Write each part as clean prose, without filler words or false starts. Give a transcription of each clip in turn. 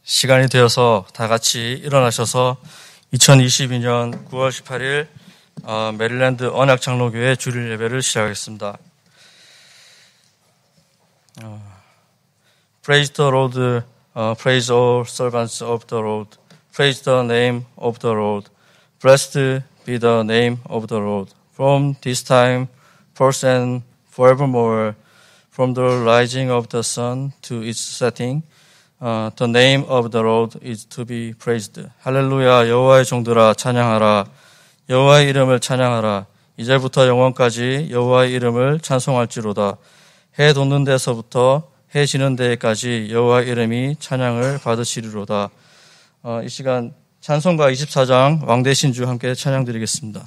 시간이 되어서 다 같이 일어나셔서 2022년 9월 18일 메릴랜드 언약장로교회 주일 예배를 시작하겠습니다. Praise the Lord, praise all servants of the Lord, praise the name of the Lord, blessed be the name of the Lord, from this time forth and forevermore, from the rising of the sun to its setting, the name of the Lord is to be praised. 할렐루야. 여호와의 종들아 찬양하라. 여호와의 이름을 찬양하라. 이제부터 영원까지 여호와의 이름을 찬송할지로다. 해 돋는 데서부터 해 지는 데까지 여호와의 이름이 찬양을 받으시리로다. 이 시간 찬송가 24장 왕 대신 주 함께 찬양드리겠습니다.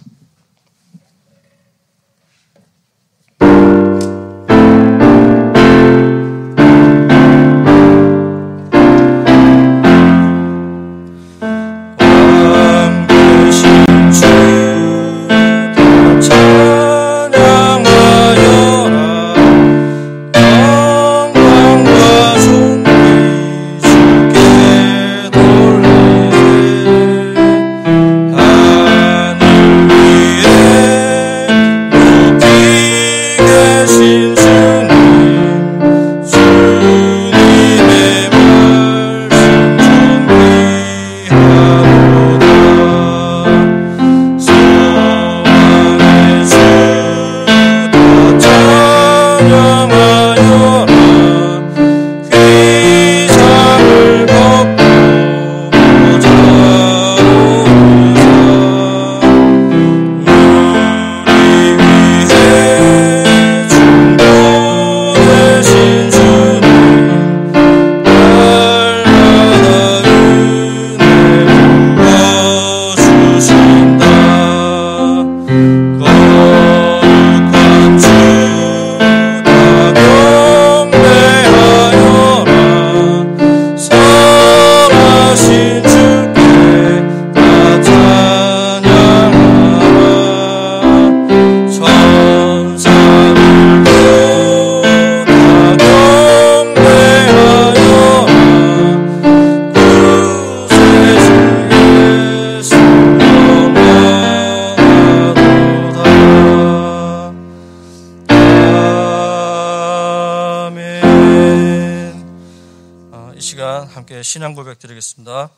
신앙 고백 드리겠습니다.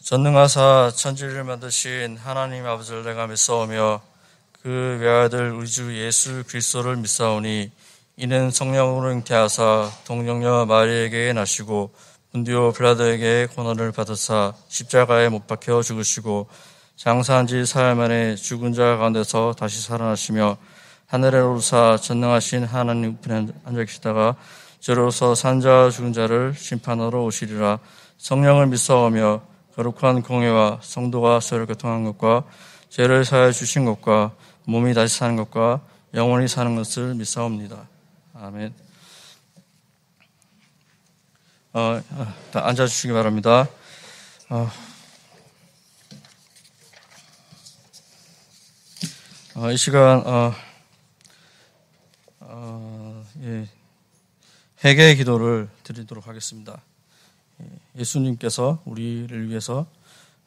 전능하사 천지를 만드신 하나님 아버지를 내가 믿사오며 그 외아들 우리 주 예수 그리스도를 믿사오니 이는 성령으로 잉태하사 동정녀 마리에게 나시고 본디오 빌라도에게 고난을 받으사 십자가에 못 박혀 죽으시고 장사한 지 사흘 만에 죽은 자 가운데서 다시 살아나시며 하늘에 오르사 전능하신 하나님 우편에 앉아 계시다가 저로서 산자와 죽은 자를 심판하러 오시리라. 성령을 믿사오며 거룩한 공회와 성도가 서로 교통한 것과 죄를 사하여 주신 것과 몸이 다시 사는 것과 영원히 사는 것을 믿사옵니다. 아멘. 앉아주시기 바랍니다. 이 시간 회개의 기도를 드리도록 하겠습니다. 예수님께서 우리를 위해서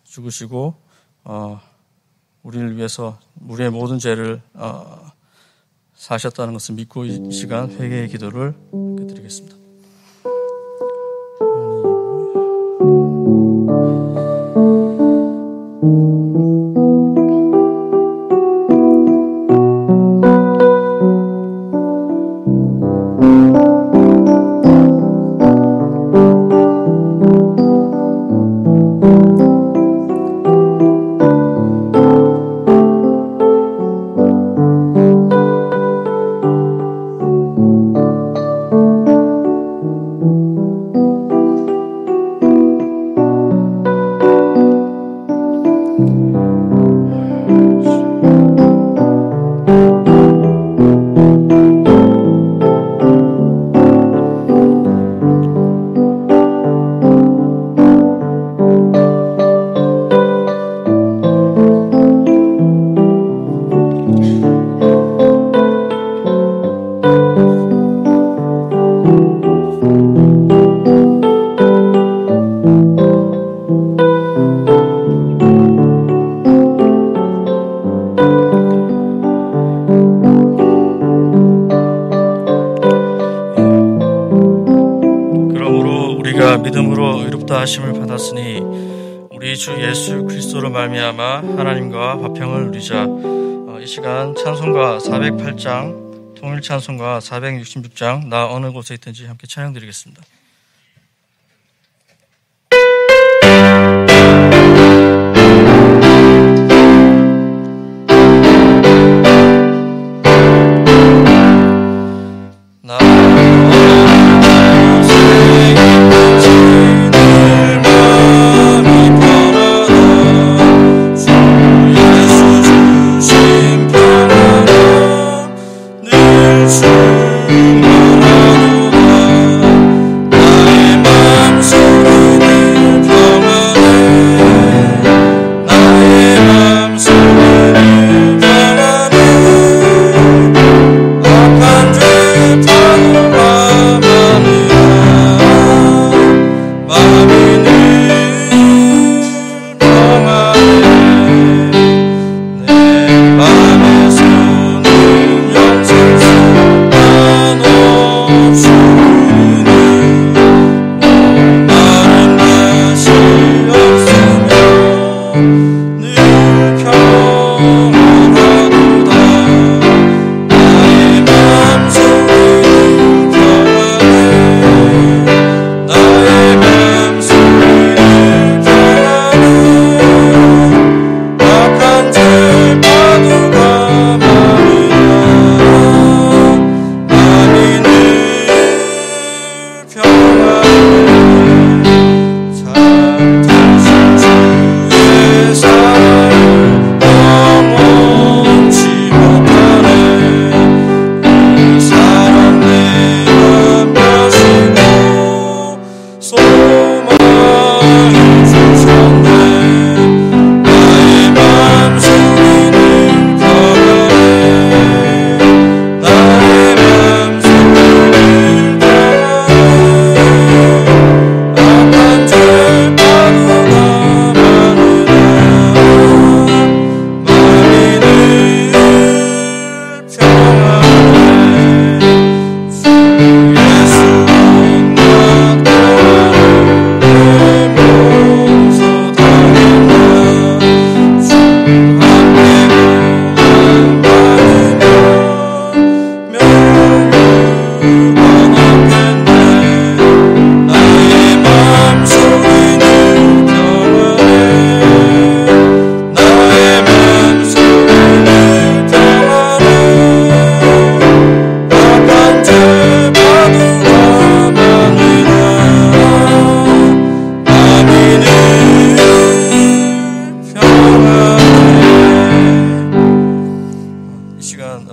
죽으시고 우리를 위해서 우리의 모든 죄를 사셨다는 것을 믿고 이 시간 회개의 기도를 드리겠습니다. 우리가 믿음으로 의롭다 하심을 받았으니 우리 주 예수 그리스도로 말미암아 하나님과 화평을 누리자. 이 시간 찬송가 408장, 통일 찬송가 466장, 나 어느 곳에 있든지 함께 찬양드리겠습니다.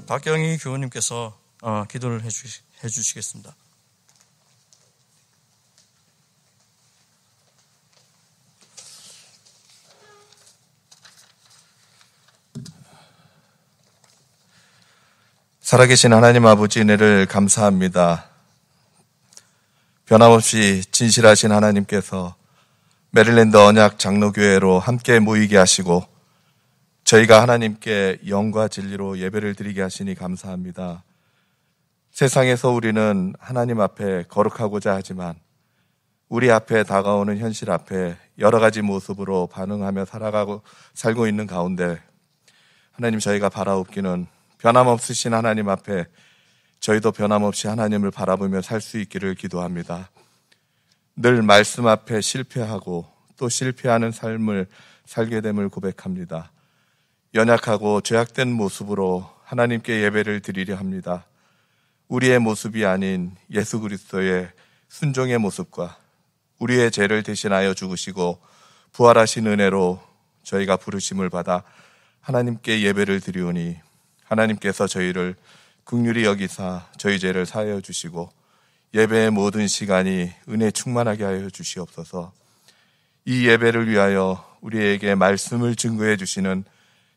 박경희 교우님께서 기도를 해주시겠습니다. 살아계신 하나님 아버지 은혜를 감사합니다. 변함없이 진실하신 하나님께서 메릴랜드 언약 장로교회로 함께 모이게 하시고 저희가 하나님께 영과 진리로 예배를 드리게 하시니 감사합니다. 세상에서 우리는 하나님 앞에 거룩하고자 하지만 우리 앞에 다가오는 현실 앞에 여러 가지 모습으로 반응하며 살고 있는 가운데 하나님, 저희가 바라옵기는 변함없으신 하나님 앞에 저희도 변함없이 하나님을 바라보며 살 수 있기를 기도합니다. 늘 말씀 앞에 실패하고 또 실패하는 삶을 살게 됨을 고백합니다. 연약하고 죄악된 모습으로 하나님께 예배를 드리려 합니다. 우리의 모습이 아닌 예수 그리스도의 순종의 모습과 우리의 죄를 대신하여 죽으시고 부활하신 은혜로 저희가 부르심을 받아 하나님께 예배를 드리오니 하나님께서 저희를 긍휼히 여기사 저희 죄를 사하여 주시고 예배의 모든 시간이 은혜 충만하게 하여 주시옵소서. 이 예배를 위하여 우리에게 말씀을 증거해 주시는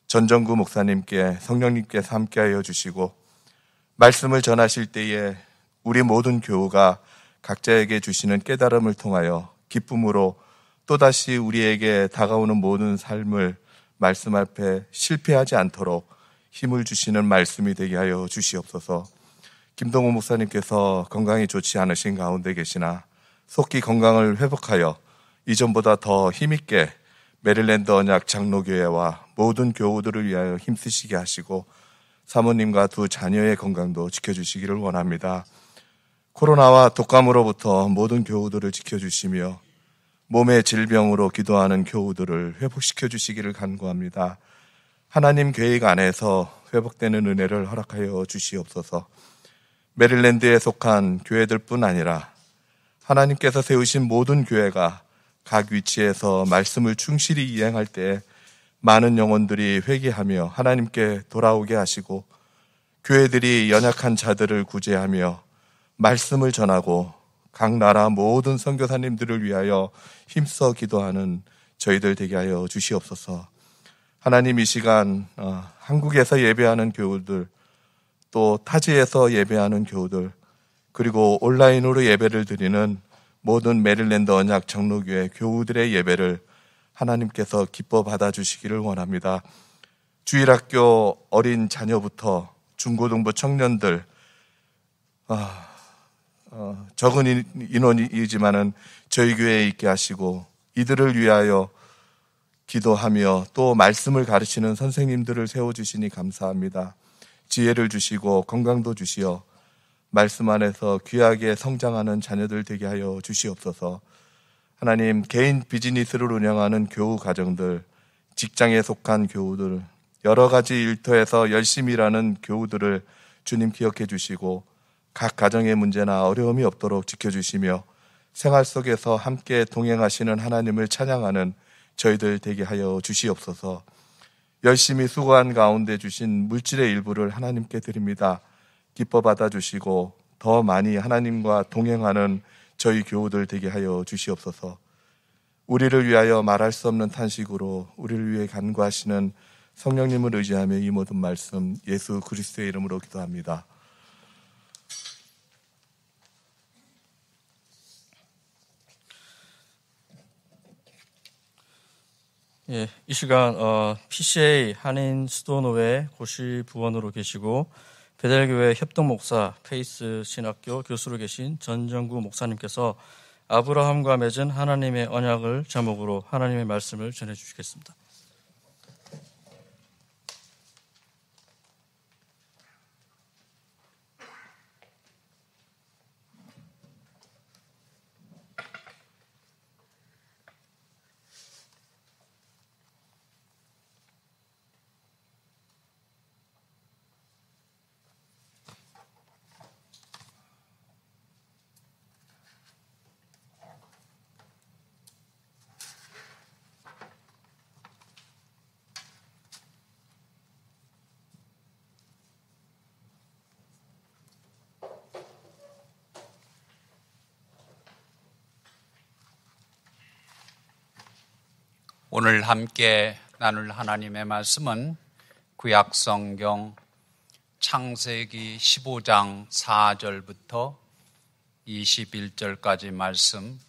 전정구 목사님께 성령님께서 함께하여 주시고 말씀을 전하실 때에 우리 모든 교우가 각자에게 주시는 깨달음을 통하여 기쁨으로 또다시 우리에게 다가오는 모든 삶을 말씀 앞에 실패하지 않도록 힘을 주시는 말씀이 되게 하여 주시옵소서. 김동호 목사님께서 건강이 좋지 않으신 가운데 계시나 속기 건강을 회복하여 이전보다 더 힘있게 메릴랜드 언약 장로교회와 모든 교우들을 위하여 힘쓰시게 하시고 사모님과 두 자녀의 건강도 지켜주시기를 원합니다. 코로나와 독감으로부터 모든 교우들을 지켜주시며 몸의 질병으로 기도하는 교우들을 회복시켜 주시기를 간구합니다. 하나님 계획 안에서 회복되는 은혜를 허락하여 주시옵소서. 메릴랜드에 속한 교회들뿐 아니라 하나님께서 세우신 모든 교회가 각 위치에서 말씀을 충실히 이행할 때 많은 영혼들이 회개하며 하나님께 돌아오게 하시고 교회들이 연약한 자들을 구제하며 말씀을 전하고 각 나라 모든 선교사님들을 위하여 힘써 기도하는 저희들 되게 하여 주시옵소서. 하나님, 이 시간 한국에서 예배하는 교우들, 또 타지에서 예배하는 교우들, 그리고 온라인으로 예배를 드리는 모든 메릴랜드 언약 장로교회 교우들의 예배를 하나님께서 기뻐 받아주시기를 원합니다. 주일학교 어린 자녀부터 중고등부 청년들, 적은 인원이지만은 저희 교회에 있게 하시고 이들을 위하여 기도하며 또 말씀을 가르치는 선생님들을 세워주시니 감사합니다. 지혜를 주시고 건강도 주시어 말씀 안에서 귀하게 성장하는 자녀들 되게 하여 주시옵소서. 하나님, 개인 비즈니스를 운영하는 교우 가정들, 직장에 속한 교우들, 여러 가지 일터에서 열심히 일하는 교우들을 주님 기억해 주시고 각 가정의 문제나 어려움이 없도록 지켜주시며 생활 속에서 함께 동행하시는 하나님을 찬양하는 저희들 되게 하여 주시옵소서. 열심히 수고한 가운데 주신 물질의 일부를 하나님께 드립니다. 기뻐 받아주시고 더 많이 하나님과 동행하는 저희 교우들 되게 하여 주시옵소서. 우리를 위하여 말할 수 없는 탄식으로 우리를 위해 간구하시는 성령님을 의지하며 이 모든 말씀 예수 그리스도의 이름으로 기도합니다. 예, 이 시간 PCA 한인 수도노회 고시 부원으로 계시고 베델교회 협동목사 페이스 신학교 교수로 계신 전정구 목사님께서 아브라함과 맺은 하나님의 언약을 제목으로 하나님의 말씀을 전해주시겠습니다. 오늘 함께 나눌 하나님의 말씀은 구약성경 창세기 15장 4절부터 21절까지 말씀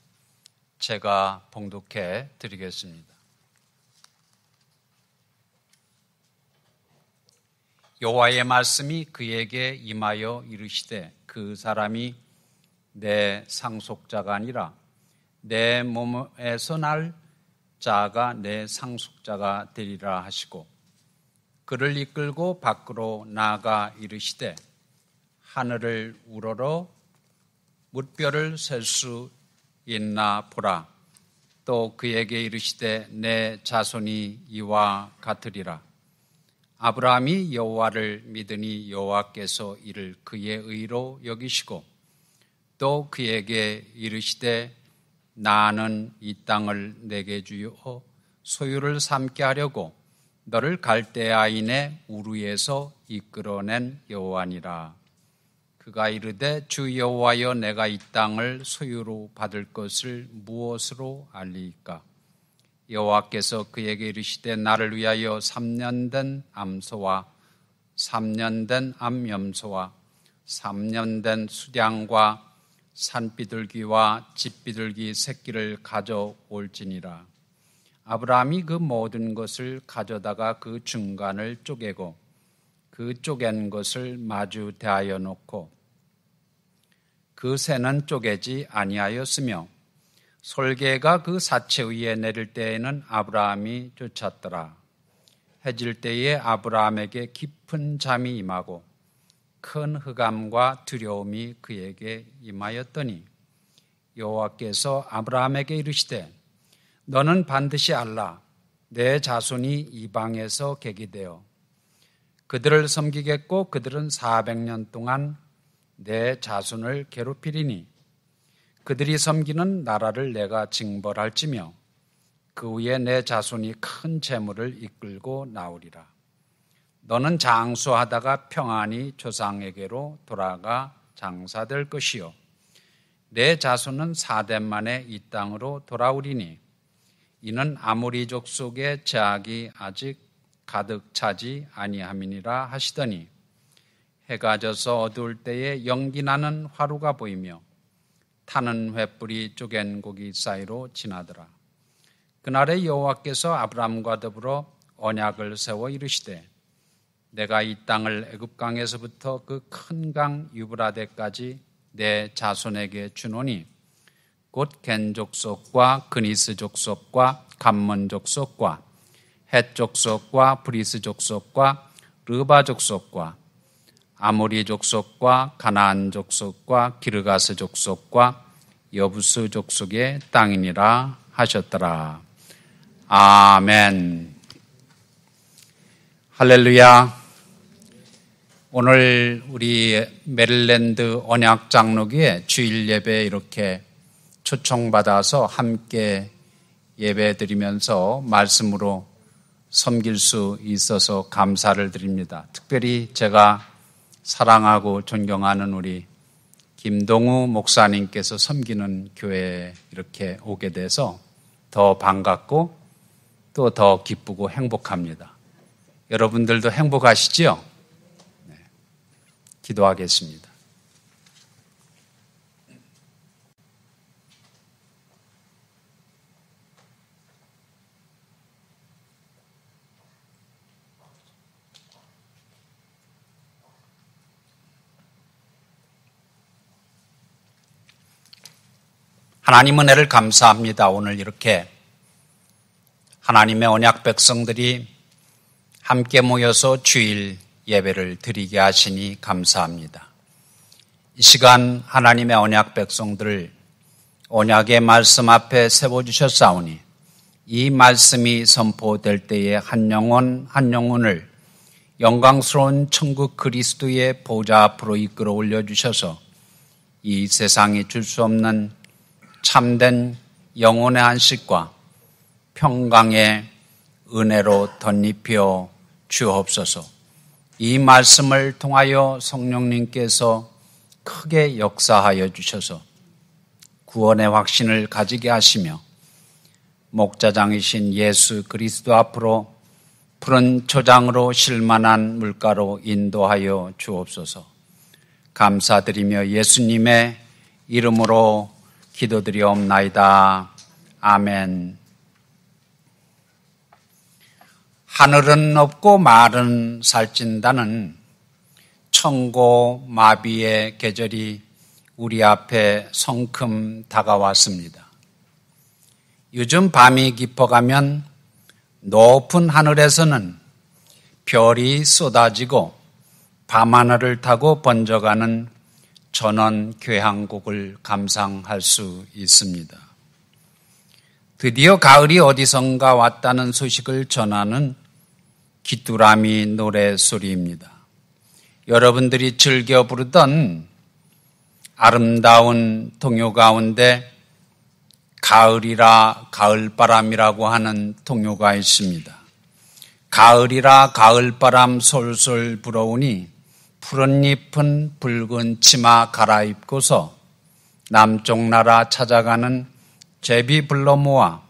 제가 봉독해 드리겠습니다. 여호와의 말씀이 그에게 임하여 이르시되 그 사람이 내 상속자가 아니라 내 몸에서 날 자가 내 상속자가 되리라 하시고 그를 이끌고 밖으로 나아가 이르시되 하늘을 우러러 뭇별을 셀 수 있나 보라. 또 그에게 이르시되 내 자손이 이와 같으리라. 아브라함이 여호와를 믿으니 여호와께서 이를 그의 의로 여기시고 또 그에게 이르시되 나는 이 땅을 내게 주어 소유를 삼게 하려고 너를 갈대아인의 우르에서 이끌어낸 여호와니라. 그가 이르되 주 여호와여 내가 이 땅을 소유로 받을 것을 무엇으로 알리이까? 여호와께서 그에게 이르시되 나를 위하여 3년 된 암소와 3년 된 암염소와 3년 된 수량과 산비둘기와 집비둘기 새끼를 가져올지니라. 아브라함이 그 모든 것을 가져다가 그 중간을 쪼개고 그 쪼갠 것을 마주 대하여 놓고 그 새는 쪼개지 아니하였으며 솔개가 그 사체 위에 내릴 때에는 아브라함이 쫓았더라. 해질 때에 아브라함에게 깊은 잠이 임하고 큰 흑암과 두려움이 그에게 임하였더니 여호와께서 아브라함에게 이르시되 너는 반드시 알라. 내 자손이 이방에서 계기되어 그들을 섬기겠고 그들은 400년 동안 내 자손을 괴롭히리니 그들이 섬기는 나라를 내가 징벌할지며 그 위에 내 자손이 큰 재물을 이끌고 나오리라. 너는 장수하다가 평안히 조상에게로 돌아가 장사될 것이요 내 자손은 4대 만에 이 땅으로 돌아오리니 이는 아모리 족속의 제약이 아직 가득 차지 아니함이니라 하시더니 해가 져서 어두울 때에 연기나는 화루가 보이며 타는 횃불이 쪼갠 고기 사이로 지나더라. 그날에 여호와께서 아브라함과 더불어 언약을 세워 이르시되 내가 이 땅을 애굽강에서부터 그 큰 강 유브라데까지 내 자손에게 주노니 곧 겐 족속과 그니스 족속과 감몬 족속과 헷 족속과 브리스 족속과 르바 족속과 아모리 족속과 가나안 족속과 기르가스 족속과 여부스 족속의 땅이니라 하셨더라. 아멘. 할렐루야. 오늘 우리 메릴랜드 언약 장로교회 주일 예배에 이렇게 초청받아서 함께 예배 드리면서 말씀으로 섬길 수 있어서 감사를 드립니다. 특별히 제가 사랑하고 존경하는 우리 김동우 목사님께서 섬기는 교회에 이렇게 오게 돼서 더 반갑고 또 더 기쁘고 행복합니다. 여러분들도 행복하시지요? 네. 기도하겠습니다. 하나님 은혜를 감사합니다. 오늘 이렇게 하나님의 언약 백성들이 함께 모여서 주일 예배를 드리게 하시니 감사합니다. 이 시간 하나님의 언약 백성들을 언약의 말씀 앞에 세워주셨사오니 이 말씀이 선포될 때에 한 영혼 한 영혼을 영광스러운 천국 그리스도의 보좌 앞으로 이끌어 올려주셔서 이 세상이 줄 수 없는 참된 영혼의 안식과 평강의 은혜로 덧입혀 주옵소서. 이 말씀을 통하여 성령님께서 크게 역사하여 주셔서 구원의 확신을 가지게 하시며 목자장이신 예수 그리스도 앞으로 푸른 초장으로 실만한 물가로 인도하여 주옵소서. 감사드리며 예수님의 이름으로 기도드리옵나이다. 아멘. 하늘은 없고 말은 살찐다는 천고 마비의 계절이 우리 앞에 성큼 다가왔습니다. 요즘 밤이 깊어가면 높은 하늘에서는 별이 쏟아지고 밤하늘을 타고 번져가는 전원 교향곡을 감상할 수 있습니다. 드디어 가을이 어디선가 왔다는 소식을 전하는 귀뚜라미 노래소리입니다. 여러분들이 즐겨 부르던 아름다운 동요 가운데 가을이라 가을바람이라고 하는 동요가 있습니다. 가을이라 가을바람 솔솔 불어오니 푸른 잎은 붉은 치마 갈아입고서 남쪽 나라 찾아가는 제비 불러 모아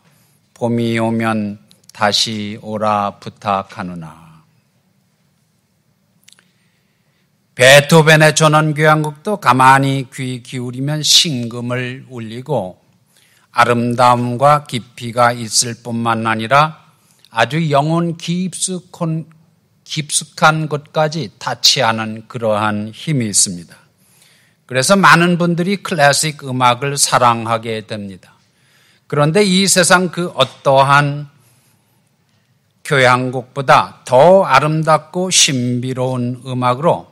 봄이 오면 다시 오라 부탁하느나. 베토벤의 전원교향곡도 가만히 귀 기울이면 신금을 울리고 아름다움과 깊이가 있을 뿐만 아니라 아주 영혼 깊숙한 곳까지 타치하는 그러한 힘이 있습니다. 그래서 많은 분들이 클래식 음악을 사랑하게 됩니다. 그런데 이 세상 그 어떠한 교향곡보다 더 아름답고 신비로운 음악으로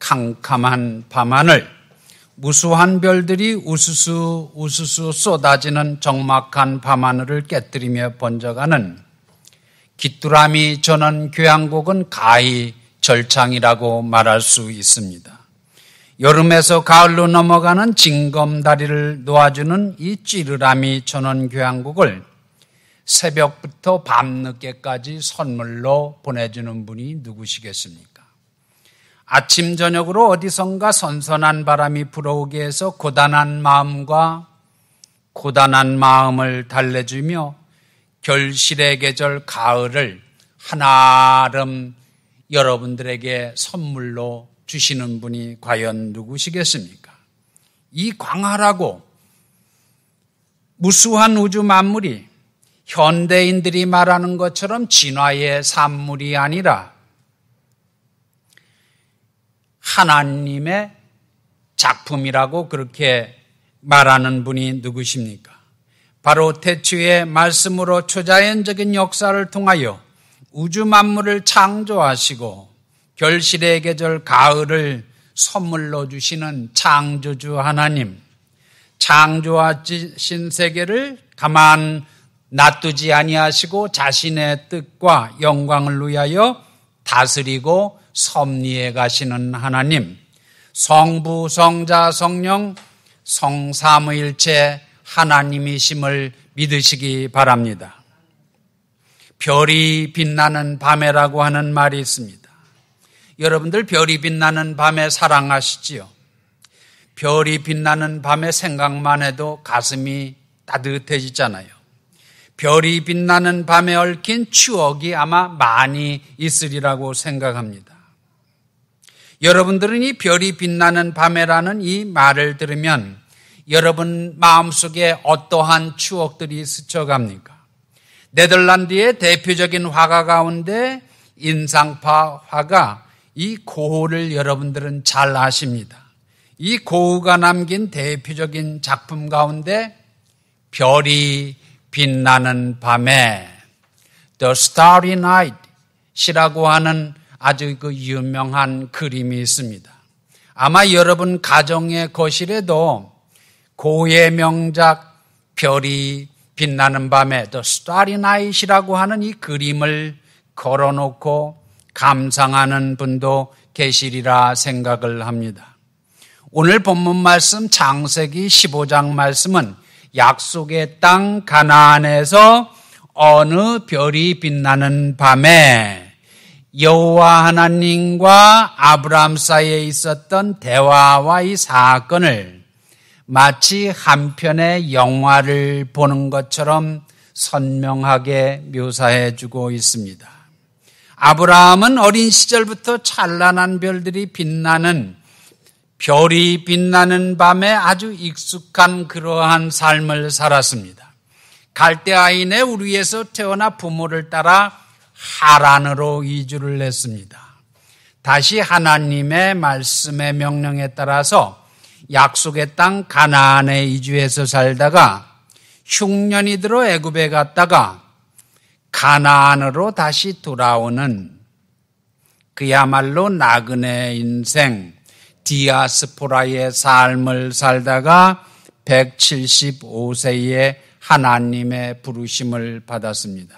캄캄한 밤하늘, 무수한 별들이 우수수 우수수 쏟아지는 적막한 밤하늘을 깨뜨리며 번져가는 귀뚜라미 전원 교향곡은 가히 절창이라고 말할 수 있습니다. 여름에서 가을로 넘어가는 징검다리를 놓아주는 이 찌르라미 전원 교향곡을 새벽부터 밤늦게까지 선물로 보내주는 분이 누구시겠습니까? 아침 저녁으로 어디선가 선선한 바람이 불어오게 해서 고단한 마음과 고단한 마음을 달래주며 결실의 계절 가을을 한아름 여러분들에게 선물로 주시는 분이 과연 누구시겠습니까? 이 광활하고 무수한 우주 만물이 현대인들이 말하는 것처럼 진화의 산물이 아니라 하나님의 작품이라고 그렇게 말하는 분이 누구십니까? 바로 태초의 말씀으로 초자연적인 역사를 통하여 우주 만물을 창조하시고 결실의 계절 가을을 선물로 주시는 창조주 하나님, 창조하신 세계를 가만 놔두지 아니하시고 자신의 뜻과 영광을 위하여 다스리고 섭리해 가시는 하나님, 성부, 성자, 성령, 성삼위일체 하나님이심을 믿으시기 바랍니다. 별이 빛나는 밤에라고 하는 말이 있습니다. 여러분들 별이 빛나는 밤에 사랑하시지요? 별이 빛나는 밤에 생각만 해도 가슴이 따뜻해지잖아요. 별이 빛나는 밤에 얽힌 추억이 아마 많이 있으리라고 생각합니다. 여러분들은 이 별이 빛나는 밤에라는 이 말을 들으면 여러분 마음속에 어떠한 추억들이 스쳐갑니까? 네덜란드의 대표적인 화가 가운데 인상파 화가 이 고흐를 여러분들은 잘 아십니다. 이 고흐가 남긴 대표적인 작품 가운데 별이 빛나는 밤에 The Starry Night이라고 하는 아주 그 유명한 그림이 있습니다. 아마 여러분 가정의 거실에도 고흐의 명작 별이 빛나는 밤에 The Starry Night이라고 하는 이 그림을 걸어놓고 감상하는 분도 계시리라 생각을 합니다. 오늘 본문 말씀 창세기 15장 말씀은 약속의 땅 가나안에서 어느 별이 빛나는 밤에 여호와 하나님과 아브라함 사이에 있었던 대화와 이 사건을 마치 한 편의 영화를 보는 것처럼 선명하게 묘사해 주고 있습니다. 아브라함은 어린 시절부터 찬란한 별들이 빛나는 별이 빛나는 밤에 아주 익숙한 그러한 삶을 살았습니다. 갈대아인의 우리에서 태어나 부모를 따라 하란으로 이주를 했습니다. 다시 하나님의 말씀의 명령에 따라서 약속의 땅 가나안에 이주해서 살다가 흉년이 들어 애굽에 갔다가 가나안으로 다시 돌아오는 그야말로 나그네 인생 디아스포라의 삶을 살다가 175세에 하나님의 부르심을 받았습니다.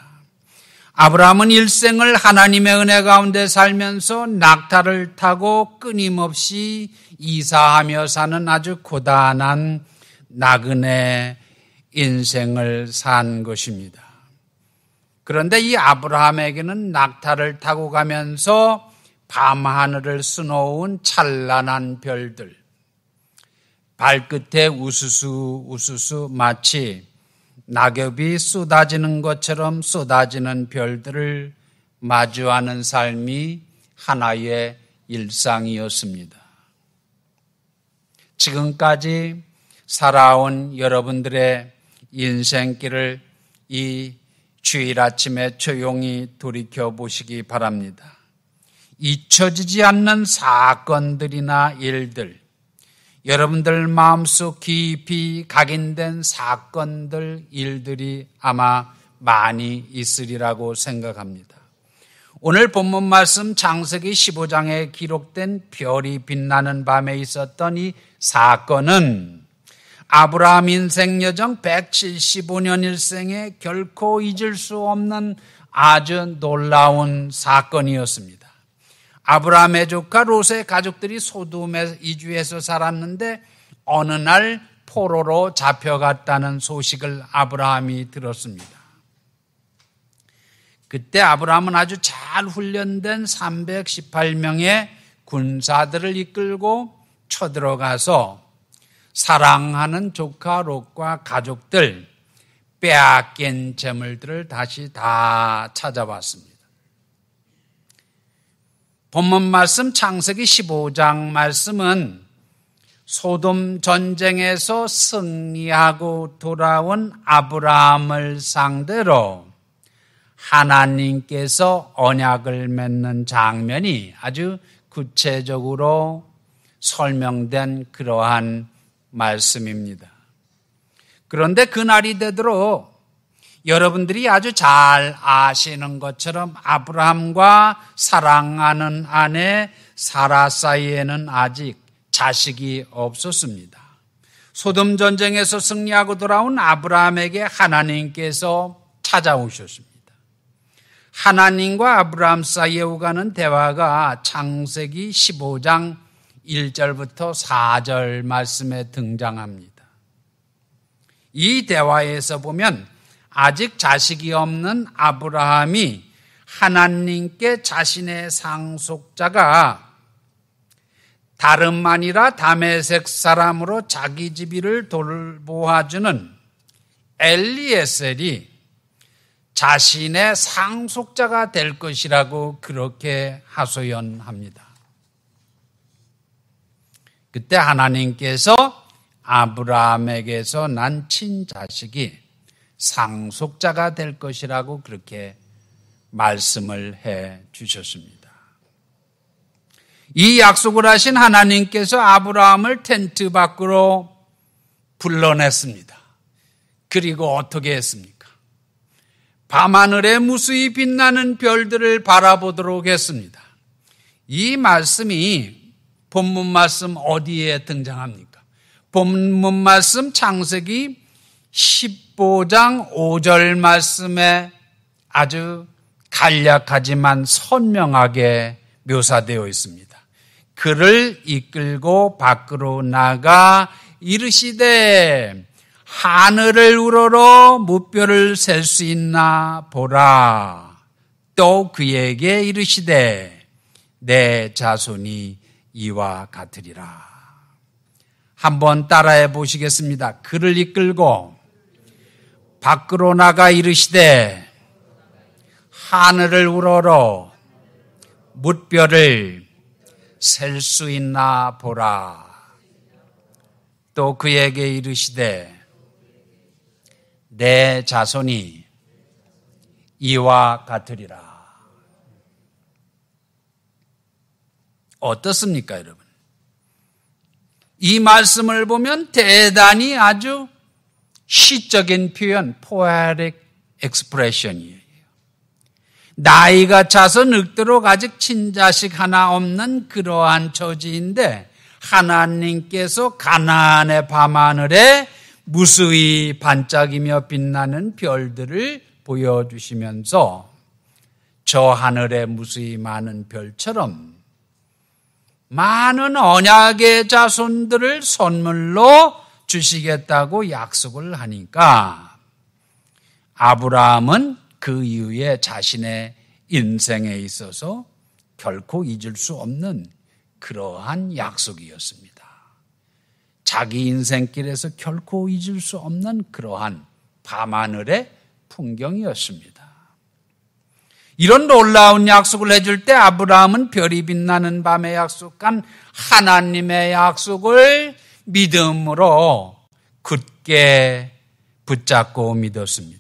아브라함은 일생을 하나님의 은혜 가운데 살면서 낙타를 타고 끊임없이 이사하며 사는 아주 고단한 나그네 인생을 산 것입니다. 그런데 이 아브라함에게는 낙타를 타고 가면서 밤하늘을 수놓은 찬란한 별들, 발끝에 우수수 마치 낙엽이 쏟아지는 것처럼 쏟아지는 별들을 마주하는 삶이 하나의 일상이었습니다. 지금까지 살아온 여러분들의 인생길을 이 주일 아침에 조용히 돌이켜 보시기 바랍니다. 잊혀지지 않는 사건들이나 일들, 여러분들 마음속 깊이 각인된 사건들, 일들이 아마 많이 있으리라고 생각합니다. 오늘 본문 말씀 창세기 15장에 기록된 별이 빛나는 밤에 있었던 이 사건은 아브라함 인생 여정 175년 일생에 결코 잊을 수 없는 아주 놀라운 사건이었습니다. 아브라함의 조카 롯의 가족들이 소돔에 이주해서 살았는데 어느 날 포로로 잡혀갔다는 소식을 아브라함이 들었습니다. 그때 아브라함은 아주 잘 훈련된 318명의 군사들을 이끌고 쳐들어가서 사랑하는 조카 롯과 가족들 빼앗긴 재물들을 다시 다 찾아왔습니다. 본문 말씀 창세기 15장 말씀은 소돔 전쟁에서 승리하고 돌아온 아브라함을 상대로 하나님께서 언약을 맺는 장면이 아주 구체적으로 설명된 그러한 말씀입니다. 그런데 그날이 되도록 여러분들이 아주 잘 아시는 것처럼 아브라함과 사랑하는 아내 사라 사이에는 아직 자식이 없었습니다. 소돔 전쟁에서 승리하고 돌아온 아브라함에게 하나님께서 찾아오셨습니다. 하나님과 아브라함 사이에 오가는 대화가 창세기 15장 1절부터 4절 말씀에 등장합니다. 이 대화에서 보면 아직 자식이 없는 아브라함이 하나님께 자신의 상속자가 다름 아니라 다메섹 사람으로 자기 집이를 돌보아주는 엘리에셀이 자신의 상속자가 될 것이라고 그렇게 하소연합니다. 그때 하나님께서 아브라함에게서 난 친자식이 상속자가 될 것이라고 그렇게 말씀을 해 주셨습니다. 이 약속을 하신 하나님께서 아브라함을 텐트 밖으로 불러냈습니다. 그리고 어떻게 했습니까? 밤하늘에 무수히 빛나는 별들을 바라보도록 했습니다. 이 말씀이 본문 말씀 어디에 등장합니까? 본문 말씀 창세기 15장 5절 말씀에 아주 간략하지만 선명하게 묘사되어 있습니다. 그를 이끌고 밖으로 나가 이르시되 하늘을 우러러 무뼈를 셀 수 있나 보라. 또 그에게 이르시되 내 자손이 이와 같으리라. 한번 따라해 보시겠습니다. 그를 이끌고 밖으로 나가 이르시되 하늘을 우러러 무뼈를 셀 수 있나 보라. 또 그에게 이르시되 내 자손이 이와 같으리라. 어떻습니까, 여러분? 이 말씀을 보면 대단히 아주 시적인 표현, poetic expression이에요. 나이가 차서 늙도록 아직 친자식 하나 없는 그러한 처지인데 하나님께서 가나안의 밤하늘에 무수히 반짝이며 빛나는 별들을 보여주시면서 저 하늘에 무수히 많은 별처럼 많은 언약의 자손들을 선물로 주시겠다고 약속을 하니까 아브라함은 그 이후에 자신의 인생에 있어서 결코 잊을 수 없는 그러한 약속이었습니다. 자기 인생길에서 결코 잊을 수 없는 그러한 밤하늘의 풍경이었습니다. 이런 놀라운 약속을 해줄 때 아브라함은 별이 빛나는 밤에 약속한 하나님의 약속을 믿음으로 굳게 붙잡고 믿었습니다.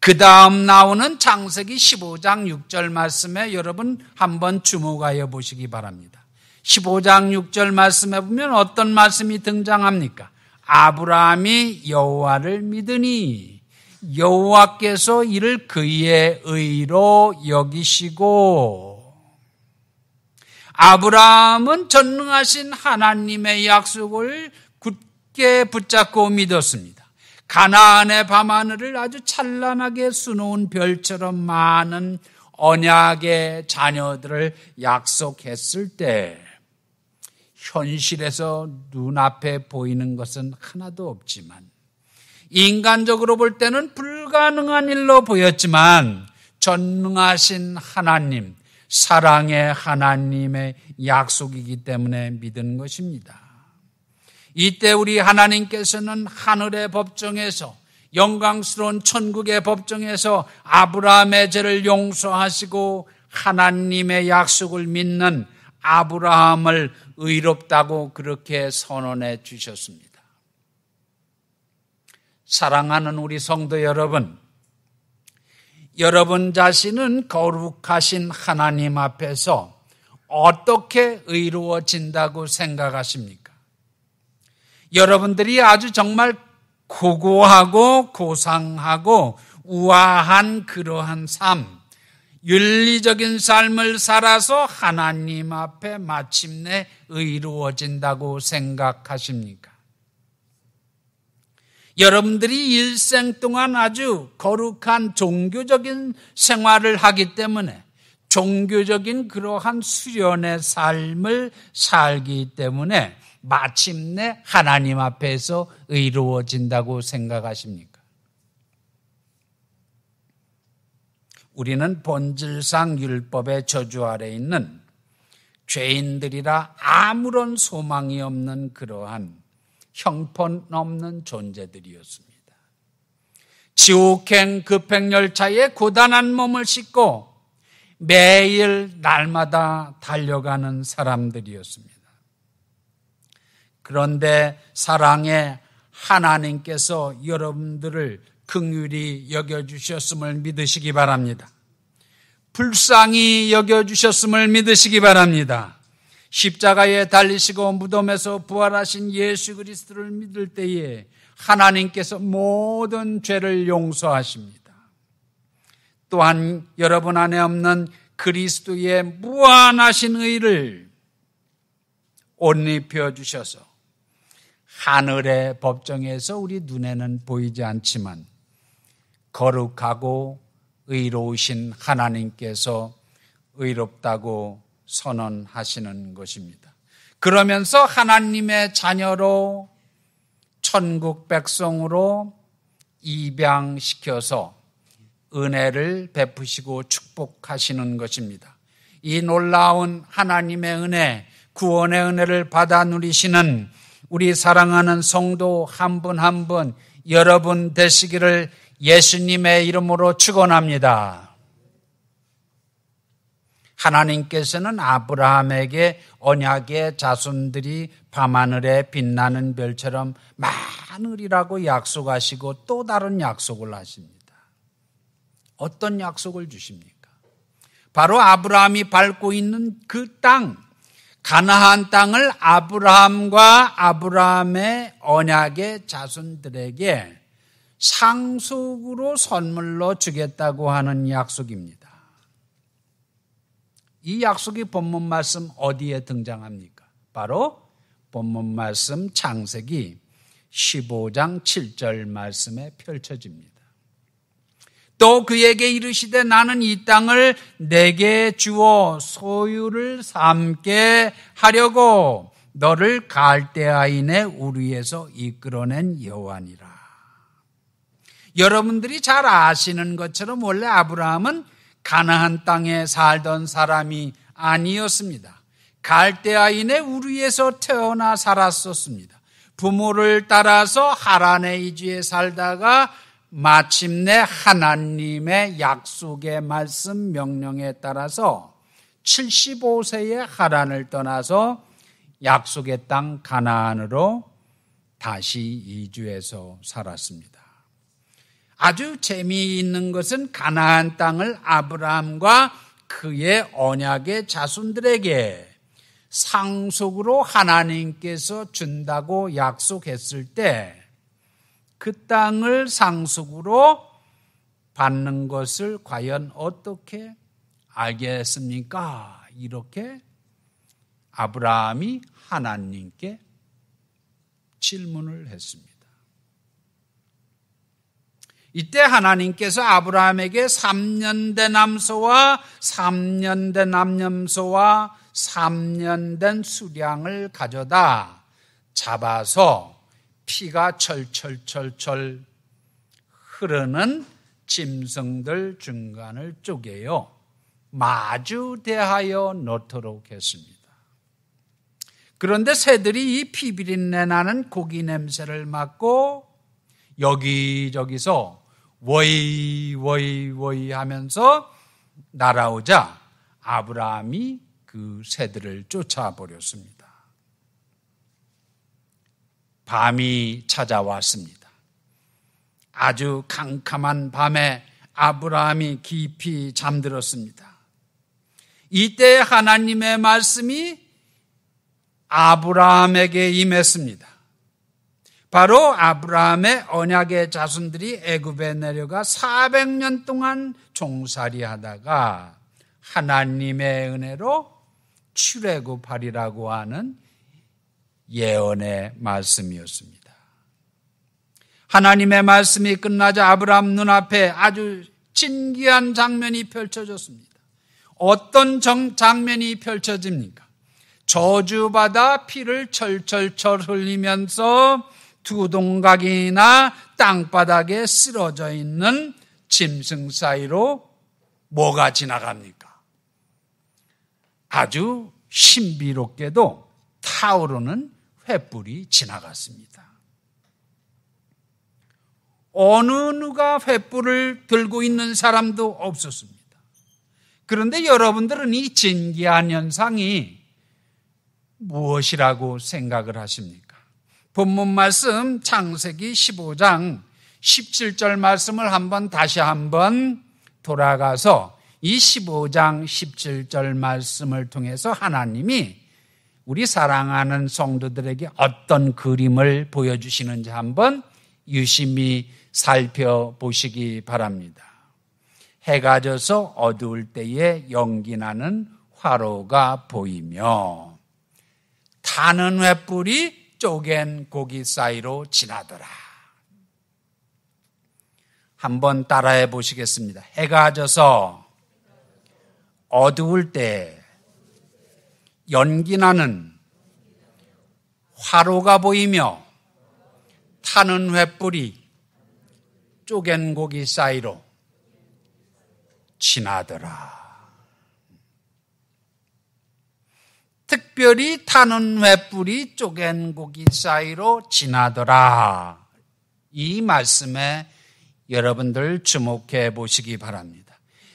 그 다음 나오는 창세기 15장 6절 말씀에 여러분 한번 주목하여 보시기 바랍니다. 15장 6절 말씀에 보면 어떤 말씀이 등장합니까? 아브라함이 여호와를 믿으니 여호와께서 이를 그의 의로 여기시고, 아브라함은 전능하신 하나님의 약속을 굳게 붙잡고 믿었습니다. 가나안의 밤하늘을 아주 찬란하게 수놓은 별처럼 많은 언약의 자녀들을 약속했을 때 현실에서 눈앞에 보이는 것은 하나도 없지만, 인간적으로 볼 때는 불가능한 일로 보였지만 전능하신 하나님, 사랑의 하나님의 약속이기 때문에 믿은 것입니다. 이때 우리 하나님께서는 하늘의 법정에서, 영광스러운 천국의 법정에서 아브라함의 죄를 용서하시고 하나님의 약속을 믿는 아브라함을 의롭다고 그렇게 선언해 주셨습니다. 사랑하는 우리 성도 여러분, 여러분 자신은 거룩하신 하나님 앞에서 어떻게 의로워진다고 생각하십니까? 여러분들이 아주 정말 고고하고 고상하고 우아한 그러한 삶, 윤리적인 삶을 살아서 하나님 앞에 마침내 의로워진다고 생각하십니까? 여러분들이 일생 동안 아주 거룩한 종교적인 생활을 하기 때문에, 종교적인 그러한 수련의 삶을 살기 때문에 마침내 하나님 앞에서 의로워진다고 생각하십니까? 우리는 본질상 율법의 저주 아래 있는 죄인들이라 아무런 소망이 없는 그러한 형편없는 존재들이었습니다. 지옥행 급행열차에 고단한 몸을 싣고 매일 날마다 달려가는 사람들이었습니다. 그런데 사랑의 하나님께서 여러분들을 긍휼히 여겨주셨음을 믿으시기 바랍니다. 불쌍히 여겨주셨음을 믿으시기 바랍니다. 십자가에 달리시고 무덤에서 부활하신 예수 그리스도를 믿을 때에 하나님께서 모든 죄를 용서하십니다. 또한 여러분 안에 없는 그리스도의 무한하신 의를 옷 입혀 주셔서 하늘의 법정에서 우리 눈에는 보이지 않지만 거룩하고 의로우신 하나님께서 의롭다고 선언하시는 것입니다. 그러면서 하나님의 자녀로, 천국 백성으로 입양시켜서 은혜를 베푸시고 축복하시는 것입니다. 이 놀라운 하나님의 은혜, 구원의 은혜를 받아 누리시는 우리 사랑하는 성도 한 분 한 분 여러분 되시기를 예수님의 이름으로 축원합니다. 하나님께서는 아브라함에게 언약의 자손들이 밤하늘에 빛나는 별처럼 많으리라고 약속하시고 또 다른 약속을 하십니다. 어떤 약속을 주십니까? 바로 아브라함이 밟고 있는 그 땅, 가나안 땅을 아브라함과 아브라함의 언약의 자손들에게 상속으로 선물로 주겠다고 하는 약속입니다. 이 약속이 본문 말씀 어디에 등장합니까? 바로 본문 말씀 창세기 15장 7절 말씀에 펼쳐집니다. 또 그에게 이르시되 나는 이 땅을 내게 주어 소유를 삼게 하려고 너를 갈대아인의 우리에서 이끌어낸 여호와니라. 여러분들이 잘 아시는 것처럼 원래 아브라함은 가나안 땅에 살던 사람이 아니었습니다. 갈대아인의 우리에서 태어나 살았었습니다. 부모를 따라서 하란의 이주에 살다가 마침내 하나님의 약속의 말씀 명령에 따라서 75세에 하란을 떠나서 약속의 땅 가나안으로 다시 이주해서 살았습니다. 아주 재미있는 것은 가나안 땅을 아브라함과 그의 언약의 자손들에게 상속으로 하나님께서 준다고 약속했을 때 그 땅을 상속으로 받는 것을 과연 어떻게 알겠습니까? 이렇게 아브라함이 하나님께 질문을 했습니다. 이때 하나님께서 아브라함에게 3년 된 암소와 3년 된 암염소와 3년 된 수량을 가져다 잡아서 피가 철철철철 흐르는 짐승들 중간을 쪼개어 마주 대하여 넣도록 했습니다. 그런데 새들이 이 피비린내 나는 고기 냄새를 맡고 여기저기서 워이 워이 워이 하면서 날아오자 아브라함이 그 새들을 쫓아버렸습니다. 밤이 찾아왔습니다. 아주 캄캄한 밤에 아브라함이 깊이 잠들었습니다. 이때 하나님의 말씀이 아브라함에게 임했습니다. 바로 아브라함의 언약의 자손들이 애굽에 내려가 400년 동안 종살이하다가 하나님의 은혜로 출애굽하리라고 하는 예언의 말씀이었습니다. 하나님의 말씀이 끝나자 아브라함 눈앞에 아주 진기한 장면이 펼쳐졌습니다. 어떤 장면이 펼쳐집니까? 저주받아 피를 철철철 흘리면서 두 동각이나 땅바닥에 쓰러져 있는 짐승 사이로 뭐가 지나갑니까? 아주 신비롭게도 타오르는 횃불이 지나갔습니다. 어느 누가 횃불을 들고 있는 사람도 없었습니다. 그런데 여러분들은 이 진기한 현상이 무엇이라고 생각을 하십니까? 본문 말씀 창세기 15장 17절 말씀을 다시 한번 돌아가서 이 15장 17절 말씀을 통해서 하나님이 우리 사랑하는 성도들에게 어떤 그림을 보여주시는지 한번 유심히 살펴보시기 바랍니다. 해가 져서 어두울 때에 연기나는 화로가 보이며 타는 횃불이 쪼갠 고기 사이로 지나더라. 한번 따라해 보시겠습니다. 해가 져서 어두울 때 연기나는 화로가 보이며 타는 횃불이 쪼갠 고기 사이로 지나더라. 특별히 타는 횃불이 쪼갠 고기 사이로 지나더라. 이 말씀에 여러분들 주목해 보시기 바랍니다.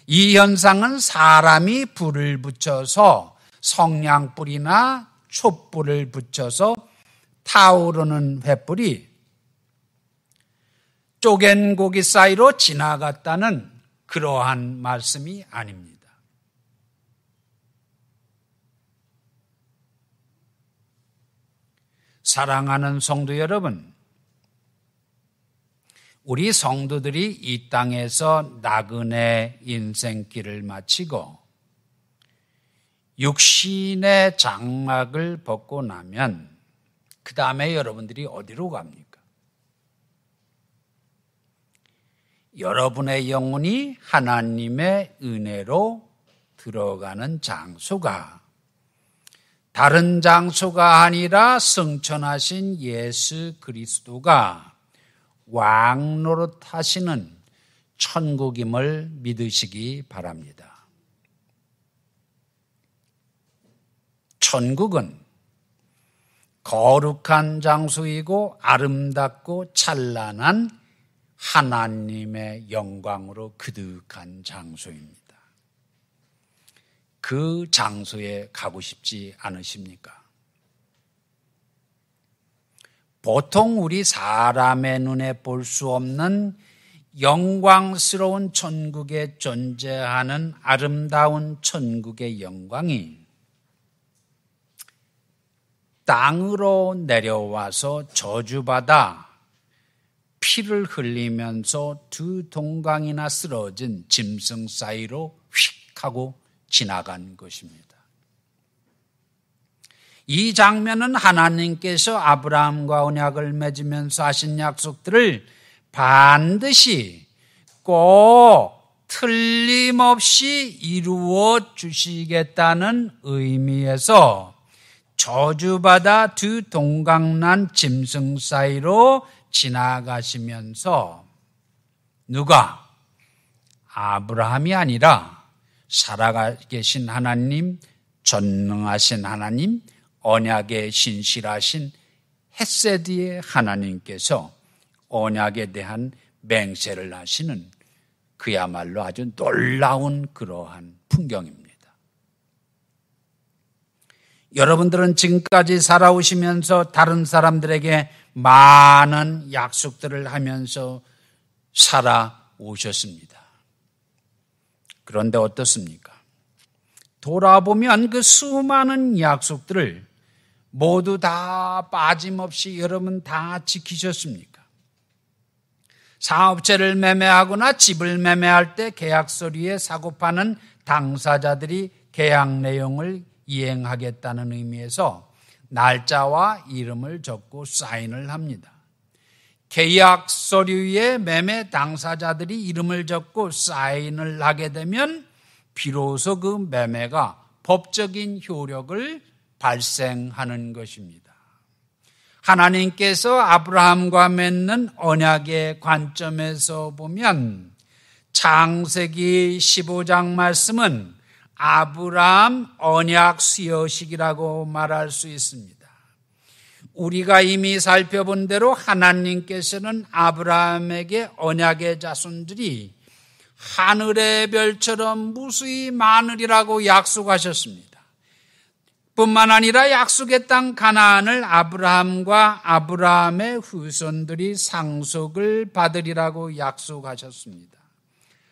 이 현상은 사람이 불을 붙여서 성냥불이나 촛불을 붙여서 타오르는 횃불이 쪼갠 고기 사이로 지나갔다는 그러한 말씀이 아닙니다. 사랑하는 성도 여러분, 우리 성도들이 이 땅에서 나그네 인생길을 마치고 육신의 장막을 벗고 나면 그 다음에 여러분들이 어디로 갑니까? 여러분의 영혼이 하나님의 은혜로 들어가는 장소가 다른 장소가 아니라 승천하신 예수 그리스도가 왕노릇하시는 천국임을 믿으시기 바랍니다. 천국은 거룩한 장소이고 아름답고 찬란한 하나님의 영광으로 그득한 장소입니다. 그 장소에 가고 싶지 않으십니까? 보통 우리 사람의 눈에 볼 수 없는 영광스러운 천국에 존재하는 아름다운 천국의 영광이 땅으로 내려와서 저주받아 피를 흘리면서 두 동강이나 쓰러진 짐승 사이로 휙 하고 지나간 것입니다. 이 장면은 하나님께서 아브라함과 언약을 맺으면서 하신 약속들을 반드시 꼭 틀림없이 이루어 주시겠다는 의미에서 저주받아 두 동강난 짐승 사이로 지나가시면서 누가? 아브라함이 아니라 살아계신 하나님, 전능하신 하나님, 언약에 신실하신 헷세드의 하나님께서 언약에 대한 맹세를 하시는 그야말로 아주 놀라운 그러한 풍경입니다. 여러분들은 지금까지 살아오시면서 다른 사람들에게 많은 약속들을 하면서 살아오셨습니다. 그런데 어떻습니까? 돌아보면 그 수많은 약속들을 모두 다 빠짐없이 여러분 다 지키셨습니까? 사업체를 매매하거나 집을 매매할 때 계약서류에 사고 파는 당사자들이 계약 내용을 이행하겠다는 의미에서 날짜와 이름을 적고 사인을 합니다. 계약 서류에 매매 당사자들이 이름을 적고 사인을 하게 되면 비로소 그 매매가 법적인 효력을 발생하는 것입니다. 하나님께서 아브라함과 맺는 언약의 관점에서 보면 창세기 15장 말씀은 아브라함 언약 수여식이라고 말할 수 있습니다. 우리가 이미 살펴본 대로 하나님께서는 아브라함에게 언약의 자손들이 하늘의 별처럼 무수히 많으리라고 약속하셨습니다. 뿐만 아니라 약속의 땅 가나안을 아브라함과 아브라함의 후손들이 상속을 받으리라고 약속하셨습니다.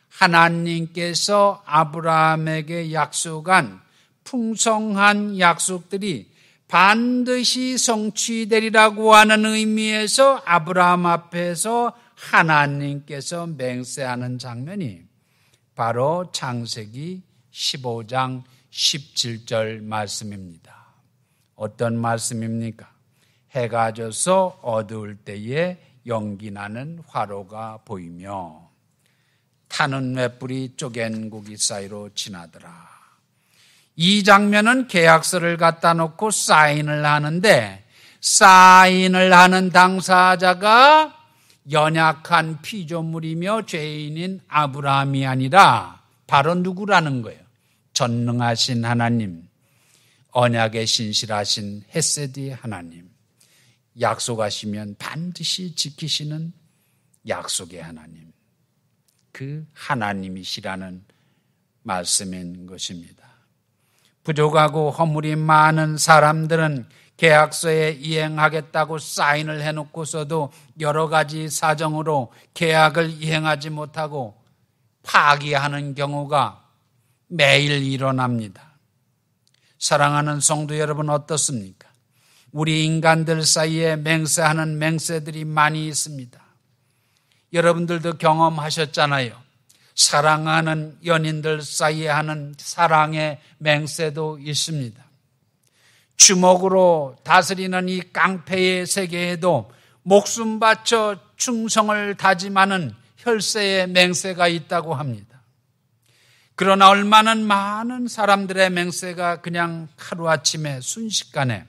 하나님께서 아브라함에게 약속한 풍성한 약속들이 반드시 성취되리라고 하는 의미에서 아브라함 앞에서 하나님께서 맹세하는 장면이 바로 창세기 15장 17절 말씀입니다. 어떤 말씀입니까? 해가 져서 어두울 때에 연기 나는 화로가 보이며 타는 맷불이 쪼갠 고기 사이로 지나더라. 이 장면은 계약서를 갖다 놓고 사인을 하는데 사인을 하는 당사자가 연약한 피조물이며 죄인인 아브라함이 아니라 바로 누구라는 거예요? 전능하신 하나님, 언약에 신실하신 헷세드의 하나님, 약속하시면 반드시 지키시는 약속의 하나님, 그 하나님이시라는 말씀인 것입니다. 부족하고 허물이 많은 사람들은 계약서에 이행하겠다고 사인을 해놓고서도 여러 가지 사정으로 계약을 이행하지 못하고 파기하는 경우가 매일 일어납니다. 사랑하는 성도 여러분, 어떻습니까? 우리 인간들 사이에 맹세하는 맹세들이 많이 있습니다. 여러분들도 경험하셨잖아요. 사랑하는 연인들 사이에 하는 사랑의 맹세도 있습니다. 주먹으로 다스리는 이 깡패의 세계에도 목숨 바쳐 충성을 다짐하는 혈세의 맹세가 있다고 합니다. 그러나 얼마나 많은 사람들의 맹세가 그냥 하루아침에 순식간에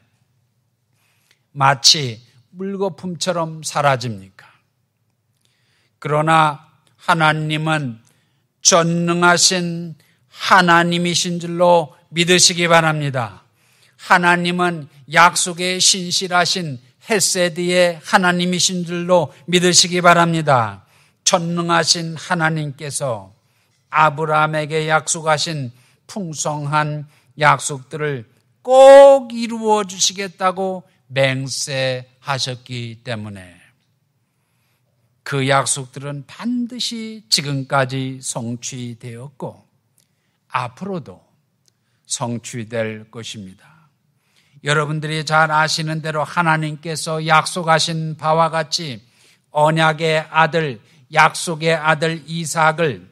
마치 물거품처럼 사라집니까? 그러나 하나님은 전능하신 하나님이신 줄로 믿으시기 바랍니다. 하나님은 약속에 신실하신 헷세드의 하나님이신 줄로 믿으시기 바랍니다. 전능하신 하나님께서 아브라함에게 약속하신 풍성한 약속들을 꼭 이루어 주시겠다고 맹세하셨기 때문에 그 약속들은 반드시 지금까지 성취되었고 앞으로도 성취될 것입니다. 여러분들이 잘 아시는 대로 하나님께서 약속하신 바와 같이 언약의 아들, 약속의 아들 이삭을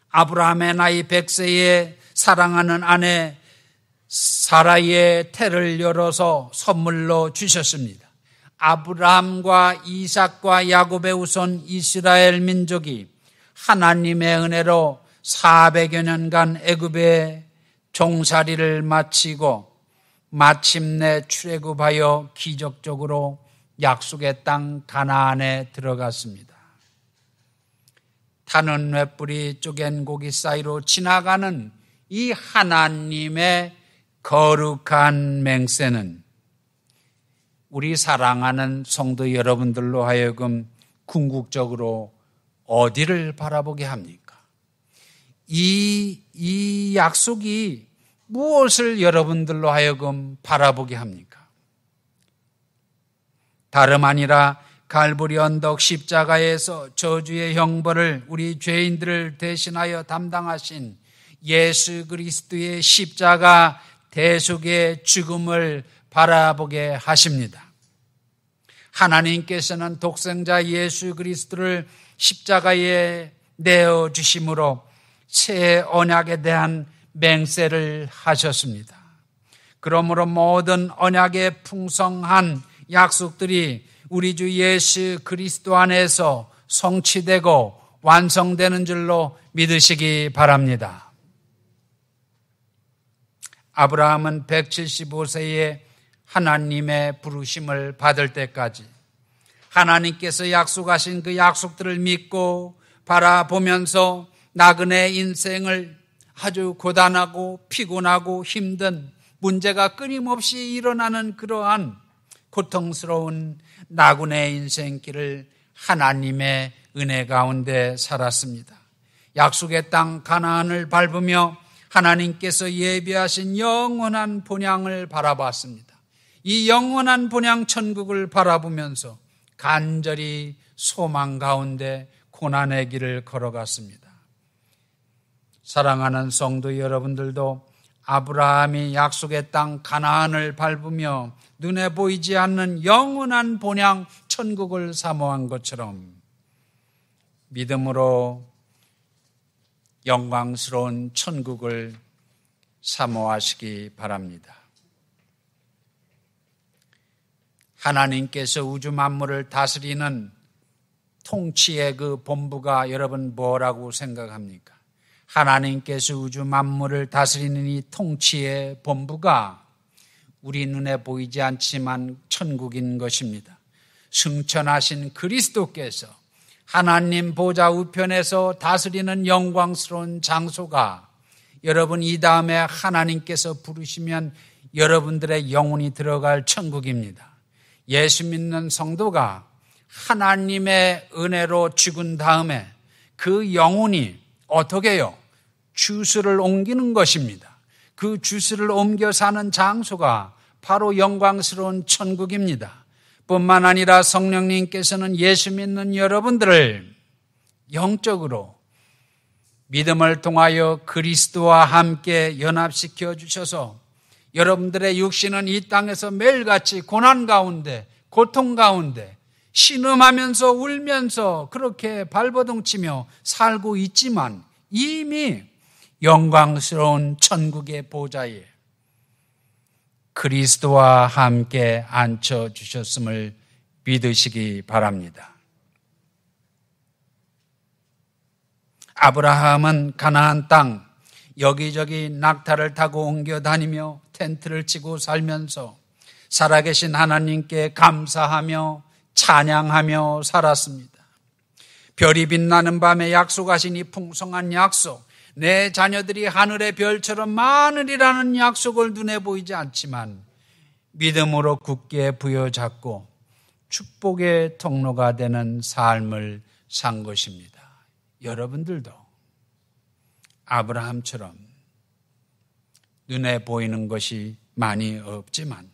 아브라함의 나이 100세에 사랑하는 아내 사라이의 태를 열어서 선물로 주셨습니다. 아브라함과 이삭과 야곱의 후손 이스라엘 민족이 하나님의 은혜로 400여 년간 애굽의 종살이를 마치고 마침내 출애굽하여 기적적으로 약속의 땅 가나안에 들어갔습니다. 타는 횃불이 쪼갠 고기 사이로 지나가는 이 하나님의 거룩한 맹세는 우리 사랑하는 성도 여러분들로 하여금 궁극적으로 어디를 바라보게 합니까? 이 약속이 무엇을 여러분들로 하여금 바라보게 합니까? 다름 아니라 갈보리 언덕 십자가에서 저주의 형벌을 우리 죄인들을 대신하여 담당하신 예수 그리스도의 십자가 대속의 죽음을 바라보게 하십니다. 하나님께서는 독생자 예수 그리스도를 십자가에 내어주심으로 새 언약에 대한 맹세를 하셨습니다. 그러므로 모든 언약의 풍성한 약속들이 우리 주 예수 그리스도 안에서 성취되고 완성되는 줄로 믿으시기 바랍니다. 아브라함은 175세에 하나님의 부르심을 받을 때까지 하나님께서 약속하신 그 약속들을 믿고 바라보면서 나그네 인생을 아주 고단하고 피곤하고 힘든 문제가 끊임없이 일어나는 그러한 고통스러운 나그네 인생길을 하나님의 은혜 가운데 살았습니다. 약속의 땅 가나안을 밟으며 하나님께서 예비하신 영원한 본향을 바라봤습니다. 이 영원한 본향 천국을 바라보면서 간절히 소망 가운데 고난의 길을 걸어갔습니다. 사랑하는 성도 여러분들도 아브라함이 약속의 땅 가나안을 밟으며 눈에 보이지 않는 영원한 본향 천국을 사모한 것처럼 믿음으로 영광스러운 천국을 사모하시기 바랍니다. 하나님께서 우주 만물을 다스리는 통치의 그 본부가 여러분 뭐라고 생각합니까? 하나님께서 우주 만물을 다스리는 이 통치의 본부가 우리 눈에 보이지 않지만 천국인 것입니다. 승천하신 그리스도께서 하나님 보좌 우편에서 다스리는 영광스러운 장소가 여러분 이 다음에 하나님께서 부르시면 여러분들의 영혼이 들어갈 천국입니다. 예수 믿는 성도가 하나님의 은혜로 죽은 다음에 그 영혼이 어떻게 해요? 주소를 옮기는 것입니다. 그 주소를 옮겨 사는 장소가 바로 영광스러운 천국입니다. 뿐만 아니라 성령님께서는 예수 믿는 여러분들을 영적으로 믿음을 통하여 그리스도와 함께 연합시켜 주셔서 여러분들의 육신은 이 땅에서 매일같이 고난 가운데, 고통 가운데 신음하면서 울면서 그렇게 발버둥치며 살고 있지만 이미 영광스러운 천국의 보좌에 그리스도와 함께 앉혀주셨음을 믿으시기 바랍니다. 아브라함은 가나안 땅 여기저기 낙타를 타고 옮겨 다니며 텐트를 치고 살면서 살아계신 하나님께 감사하며 찬양하며 살았습니다. 별이 빛나는 밤에 약속하신 이 풍성한 약속, 내 자녀들이 하늘의 별처럼 많으리라는 약속을 눈에 보이지 않지만 믿음으로 굳게 부여잡고 축복의 통로가 되는 삶을 산 것입니다. 여러분들도 아브라함처럼 눈에 보이는 것이 많이 없지만,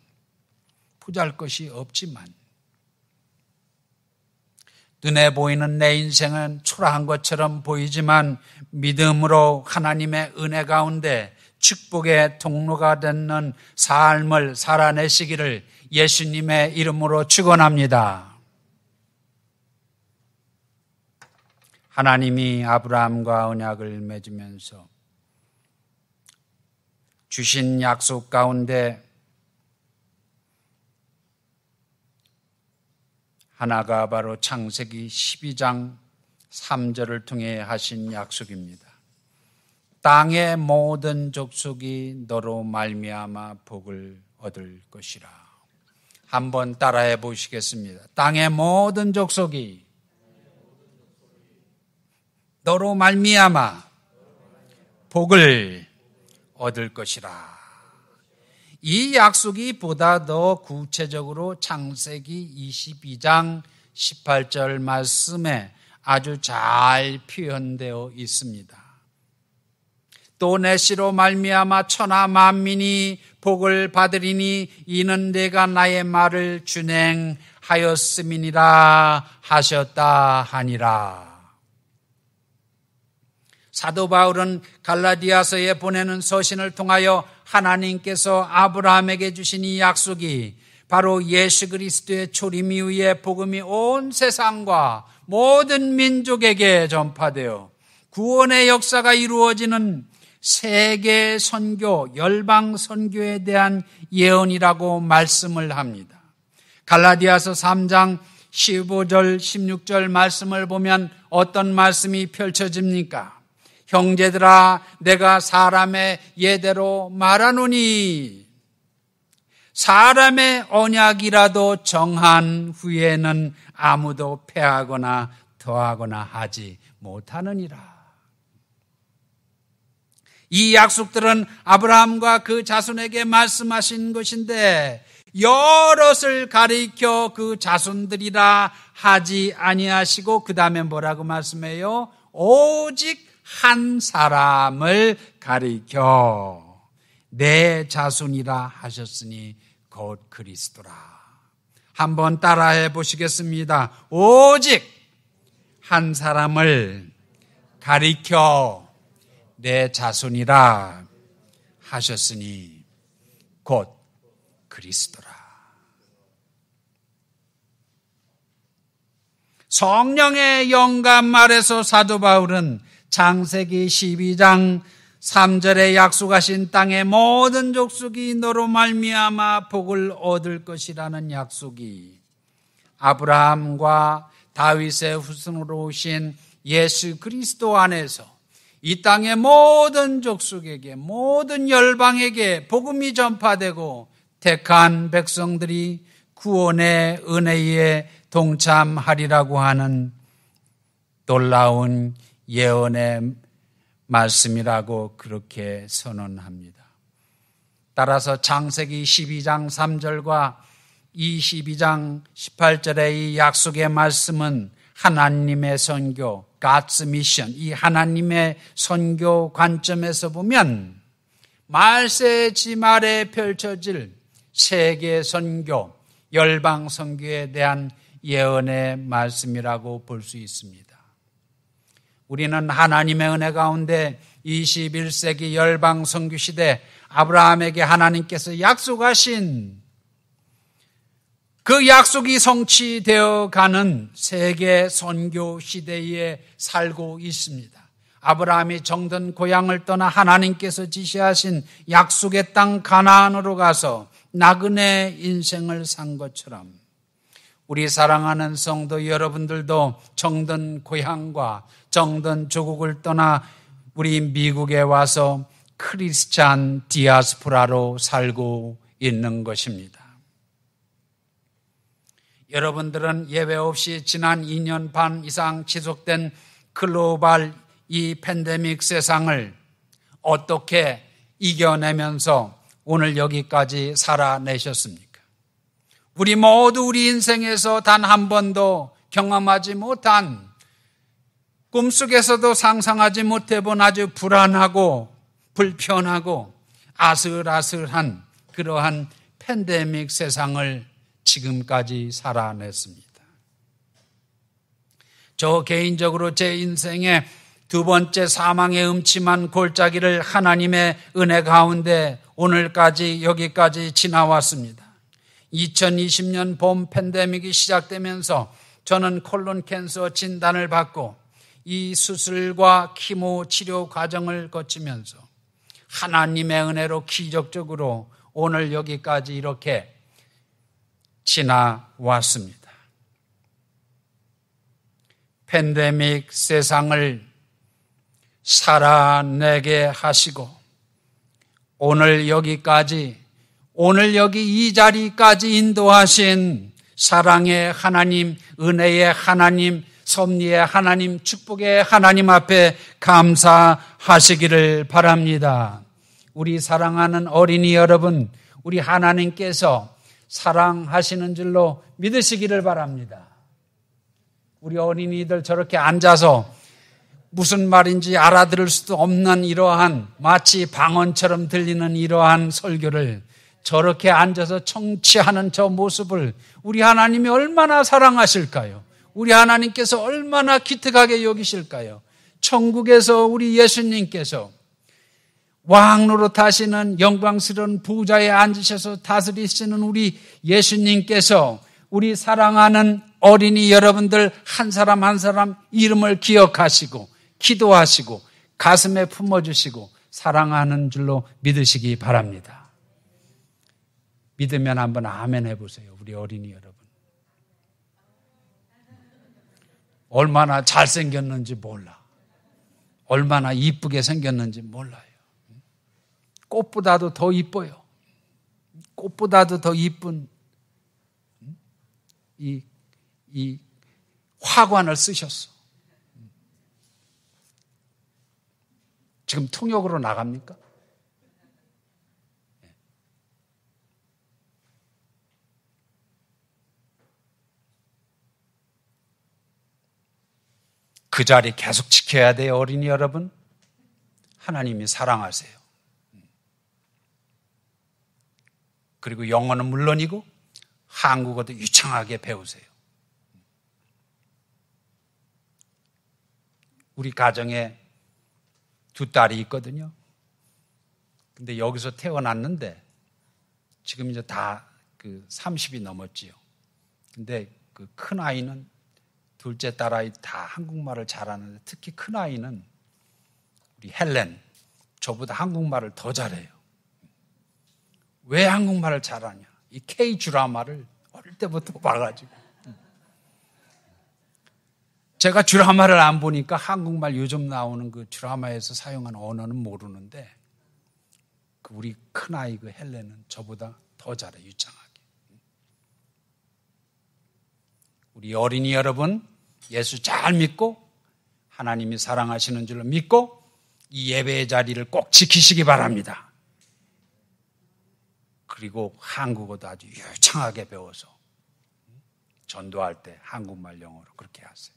보잘것이 없지만, 눈에 보이는 내 인생은 초라한 것처럼 보이지만 믿음으로 하나님의 은혜 가운데 축복의 통로가 되는 삶을 살아내시기를 예수님의 이름으로 축원합니다. 하나님이 아브라함과 언약을 맺으면서 주신 약속 가운데 하나가 바로 창세기 12장 3절을 통해 하신 약속입니다. 땅의 모든 족속이 너로 말미암아 복을 얻을 것이라. 한번 따라해 보시겠습니다. 땅의 모든 족속이 너로 말미암아 복을 얻을 것이라. 이 약속이 보다 더 구체적으로 창세기 22장 18절 말씀에 아주 잘 표현되어 있습니다. 또 내 씨로 말미암아 천하 만민이 복을 받으리니 이는 내가 나의 말을 준행하였음이니라 하셨다 하니라. 사도 바울은 갈라디아서에 보내는 서신을 통하여 하나님께서 아브라함에게 주신 이 약속이 바로 예수 그리스도의 초림 이후에 복음이 온 세상과 모든 민족에게 전파되어 구원의 역사가 이루어지는 세계 선교, 열방 선교에 대한 예언이라고 말씀을 합니다. 갈라디아서 3장 15절, 16절 말씀을 보면 어떤 말씀이 펼쳐집니까? 형제들아, 내가 사람의 예대로 말하노니 사람의 언약이라도 정한 후에는 아무도 패하거나 더하거나 하지 못하느니라. 이 약속들은 아브라함과 그 자손에게 말씀하신 것인데 여럿을 가리켜 그 자손들이라 하지 아니하시고 그 다음에 뭐라고 말씀해요? 오직 한 사람을 가리켜 내 자손이라 하셨으니 곧 그리스도라. 한번 따라해 보시겠습니다. 오직 한 사람을 가리켜 내 자손이라 하셨으니 곧 그리스도라. 성령의 영감 아래서 사도 바울은 창세기 12장 3절에 약속하신 땅의 모든 족속이 너로 말미암아 복을 얻을 것이라는 약속이 아브라함과 다윗의 후손으로 오신 예수 그리스도 안에서 이 땅의 모든 족속에게 모든 열방에게 복음이 전파되고 택한 백성들이 구원의 은혜에 동참하리라고 하는 놀라운 예언의 말씀이라고 그렇게 선언합니다. 따라서 창세기 12장 3절과 22장 18절의 이 약속의 말씀은 하나님의 선교, God's mission, 이 하나님의 선교 관점에서 보면 말세지 말에 펼쳐질 세계 선교, 열방 선교에 대한 예언의 말씀이라고 볼 수 있습니다. 우리는 하나님의 은혜 가운데 21세기 열방 선교 시대 아브라함에게 하나님께서 약속하신 그 약속이 성취되어 가는 세계 선교 시대에 살고 있습니다. 아브라함이 정든 고향을 떠나 하나님께서 지시하신 약속의 땅 가나안으로 가서 나그네 인생을 산 것처럼 우리 사랑하는 성도 여러분들도 정든 고향과 정든 조국을 떠나 우리 미국에 와서 크리스찬 디아스포라로 살고 있는 것입니다. 여러분들은 예외 없이 지난 2년 반 이상 지속된 글로벌 이 팬데믹 세상을 어떻게 이겨내면서 오늘 여기까지 살아내셨습니까? 우리 모두 우리 인생에서 단 한 번도 경험하지 못한 꿈속에서도 상상하지 못해본 아주 불안하고 불편하고 아슬아슬한 그러한 팬데믹 세상을 지금까지 살아냈습니다. 저 개인적으로 제 인생에 두 번째 사망의 음침한 골짜기를 하나님의 은혜 가운데 오늘까지 여기까지 지나왔습니다. 2020년 봄 팬데믹이 시작되면서 저는 콜론 캔서 진단을 받고 이 수술과 키모 치료 과정을 거치면서 하나님의 은혜로 기적적으로 오늘 여기까지 이렇게 지나왔습니다. 팬데믹 세상을 살아내게 하시고 오늘 여기까지 오늘 여기 이 자리까지 인도하신 사랑의 하나님, 은혜의 하나님, 섭리의 하나님, 축복의 하나님 앞에 감사하시기를 바랍니다. 우리 사랑하는 어린이 여러분, 우리 하나님께서 사랑하시는 줄로 믿으시기를 바랍니다. 우리 어린이들 저렇게 앉아서 무슨 말인지 알아들을 수도 없는 이러한 마치 방언처럼 들리는 이러한 설교를 저렇게 앉아서 청취하는 저 모습을 우리 하나님이 얼마나 사랑하실까요? 우리 하나님께서 얼마나 기특하게 여기실까요? 천국에서 우리 예수님께서 왕 노릇하시는 영광스러운 부자에 앉으셔서 다스리시는 우리 예수님께서 우리 사랑하는 어린이 여러분들 한 사람 한 사람 이름을 기억하시고 기도하시고 가슴에 품어주시고 사랑하는 줄로 믿으시기 바랍니다. 믿으면 한번 아멘 해보세요. 우리 어린이 여러분. 얼마나 잘생겼는지 몰라. 얼마나 이쁘게 생겼는지 몰라요. 꽃보다도 더 이뻐요. 꽃보다도 더 이쁜 이 화관을 쓰셨어. 지금 통역으로 나갑니까? 그 자리 계속 지켜야 돼요, 어린이 여러분. 하나님이 사랑하세요. 그리고 영어는 물론이고 한국어도 유창하게 배우세요. 우리 가정에 두 딸이 있거든요. 근데 여기서 태어났는데 지금 이제 다 30이 넘었지요. 근데 그 큰 아이는 둘째 딸아이 다 한국말을 잘하는데 특히 큰 아이는 우리 헬렌 저보다 한국말을 더 잘해요. 왜 한국말을 잘하냐? 이 K 드라마를 어릴 때부터 봐가지고 제가 드라마를 안 보니까 한국말 요즘 나오는 그 드라마에서 사용하는 언어는 모르는데 그 우리 큰아이 그 헬렌은 저보다 더 잘해 유창하게. 우리 어린이 여러분 예수 잘 믿고 하나님이 사랑하시는 줄로 믿고 이 예배의 자리를 꼭 지키시기 바랍니다. 그리고 한국어도 아주 유창하게 배워서 전도할 때 한국말 영어로 그렇게 하세요.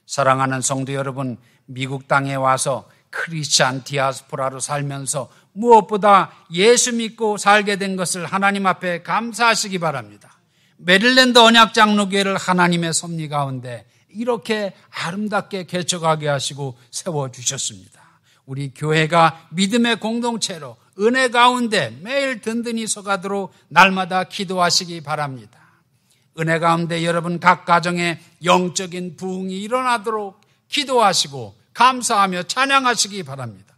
사랑하는 성도 여러분, 미국 땅에 와서 크리스찬 디아스포라로 살면서 무엇보다 예수 믿고 살게 된 것을 하나님 앞에 감사하시기 바랍니다. 메릴랜드 언약장로교회를 하나님의 섭리 가운데 이렇게 아름답게 개척하게 하시고 세워주셨습니다. 우리 교회가 믿음의 공동체로 은혜 가운데 매일 든든히 서가도록 날마다 기도하시기 바랍니다. 은혜 가운데 여러분 각 가정에 영적인 부흥이 일어나도록 기도하시고 감사하며 찬양하시기 바랍니다.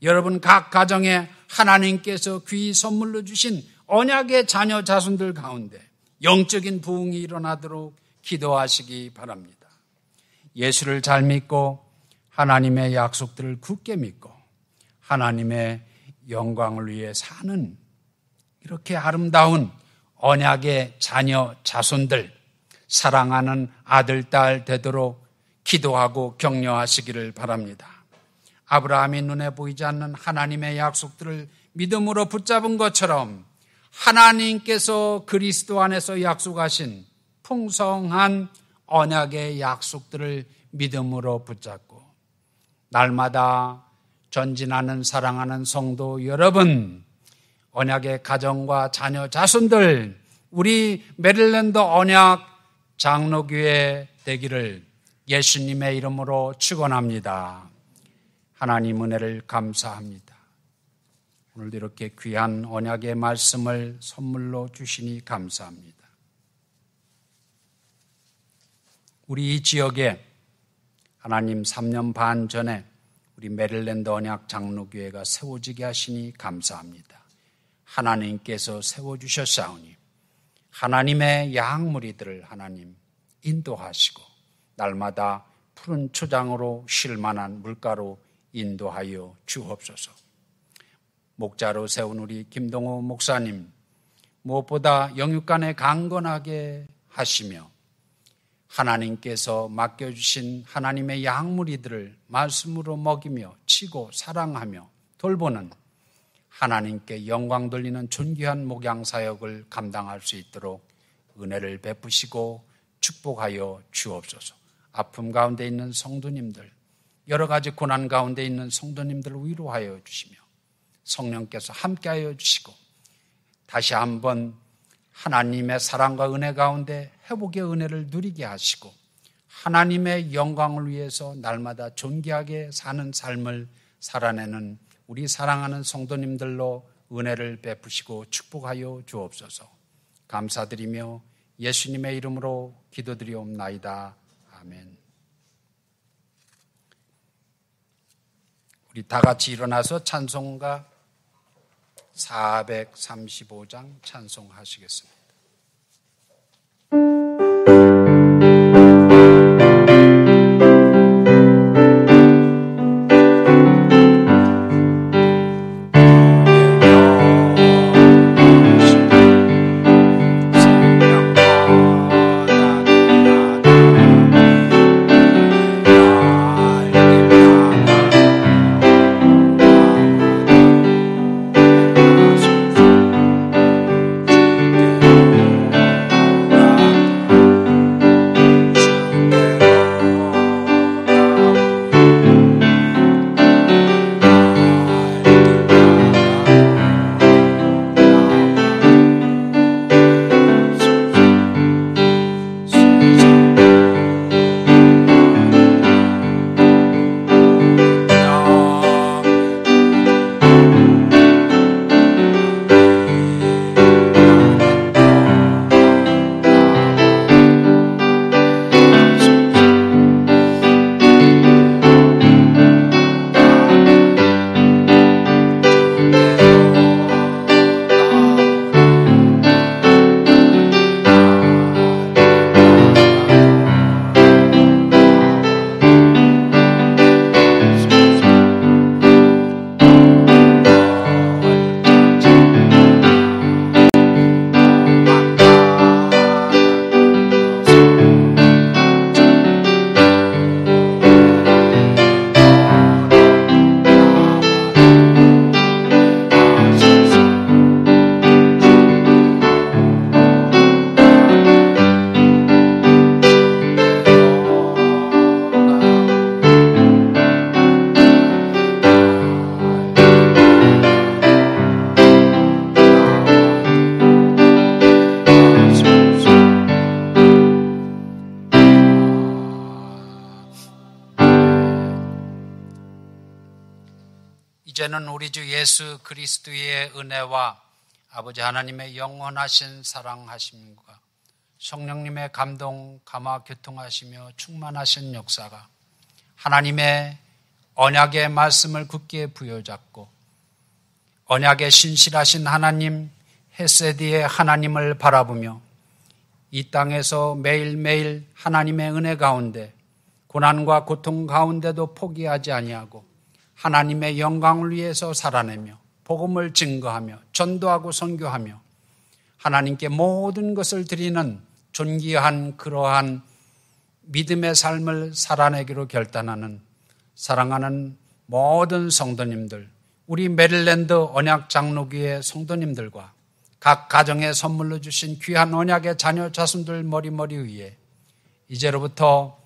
여러분 각 가정에 하나님께서 귀히 선물로 주신 언약의 자녀 자손들 가운데 영적인 부흥이 일어나도록 기도하시기 바랍니다. 예수를 잘 믿고 하나님의 약속들을 굳게 믿고 하나님의 영광을 위해 사는 이렇게 아름다운 언약의 자녀 자손들 사랑하는 아들 딸 되도록 기도하고 격려하시기를 바랍니다. 아브라함이 눈에 보이지 않는 하나님의 약속들을 믿음으로 붙잡은 것처럼 하나님께서 그리스도 안에서 약속하신 풍성한 언약의 약속들을 믿음으로 붙잡고 날마다 전진하는 사랑하는 성도 여러분, 언약의 가정과 자녀 자손들 우리 메릴랜드 언약 장로교회 되기를 예수님의 이름으로 축원합니다. 하나님 은혜를 감사합니다. 오늘도 이렇게 귀한 언약의 말씀을 선물로 주시니 감사합니다. 우리 이 지역에 하나님 3년 반 전에 우리 메릴랜드 언약 장로교회가 세워지게 하시니 감사합니다. 하나님께서 세워주셨사오니 하나님의 양무리들을 하나님 인도하시고 날마다 푸른 초장으로 쉴 만한 물가로 인도하여 주옵소서. 목자로 세운 우리 김동호 목사님 무엇보다 영육간에 강건하게 하시며 하나님께서 맡겨주신 하나님의 양무리들을 말씀으로 먹이며 치고 사랑하며 돌보는 하나님께 영광 돌리는 존귀한 목양사역을 감당할 수 있도록 은혜를 베푸시고 축복하여 주옵소서. 아픔 가운데 있는 성도님들, 여러 가지 고난 가운데 있는 성도님들을 위로하여 주시며 성령께서 함께하여 주시고 다시 한번 하나님의 사랑과 은혜 가운데 회복의 은혜를 누리게 하시고 하나님의 영광을 위해서 날마다 존귀하게 사는 삶을 살아내는 우리 사랑하는 성도님들로 은혜를 베푸시고 축복하여 주옵소서. 감사드리며 예수님의 이름으로 기도드리옵나이다. 아멘. 우리 다 같이 일어나서 찬송가 435장 찬송하시겠습니다. 이제는 우리 주 예수 그리스도의 은혜와 아버지 하나님의 영원하신 사랑하심과 성령님의 감동, 감화, 교통하시며 충만하신 역사가 하나님의 언약의 말씀을 굳게 부여잡고 언약의 신실하신 하나님, 헤세디의 하나님을 바라보며 이 땅에서 매일매일 하나님의 은혜 가운데 고난과 고통 가운데도 포기하지 아니하고 하나님의 영광을 위해서 살아내며 복음을 증거하며 전도하고 선교하며 하나님께 모든 것을 드리는 존귀한 그러한 믿음의 삶을 살아내기로 결단하는 사랑하는 모든 성도님들, 우리 메릴랜드 언약 장로교회 성도님들과 각 가정에 선물로 주신 귀한 언약의 자녀 자손들 머리머리 위에 이제로부터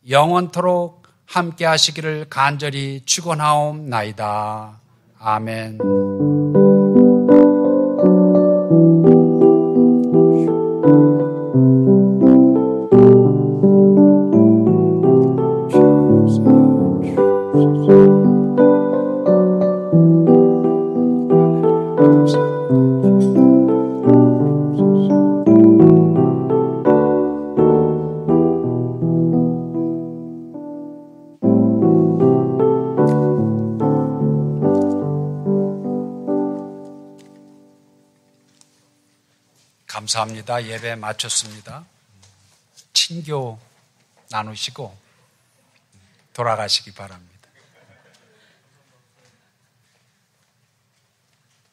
영원토록 함께 하시기를 간절히 축원하옵나이다. 아멘. 감사합니다. 예배 마쳤습니다. 친교 나누시고 돌아가시기 바랍니다.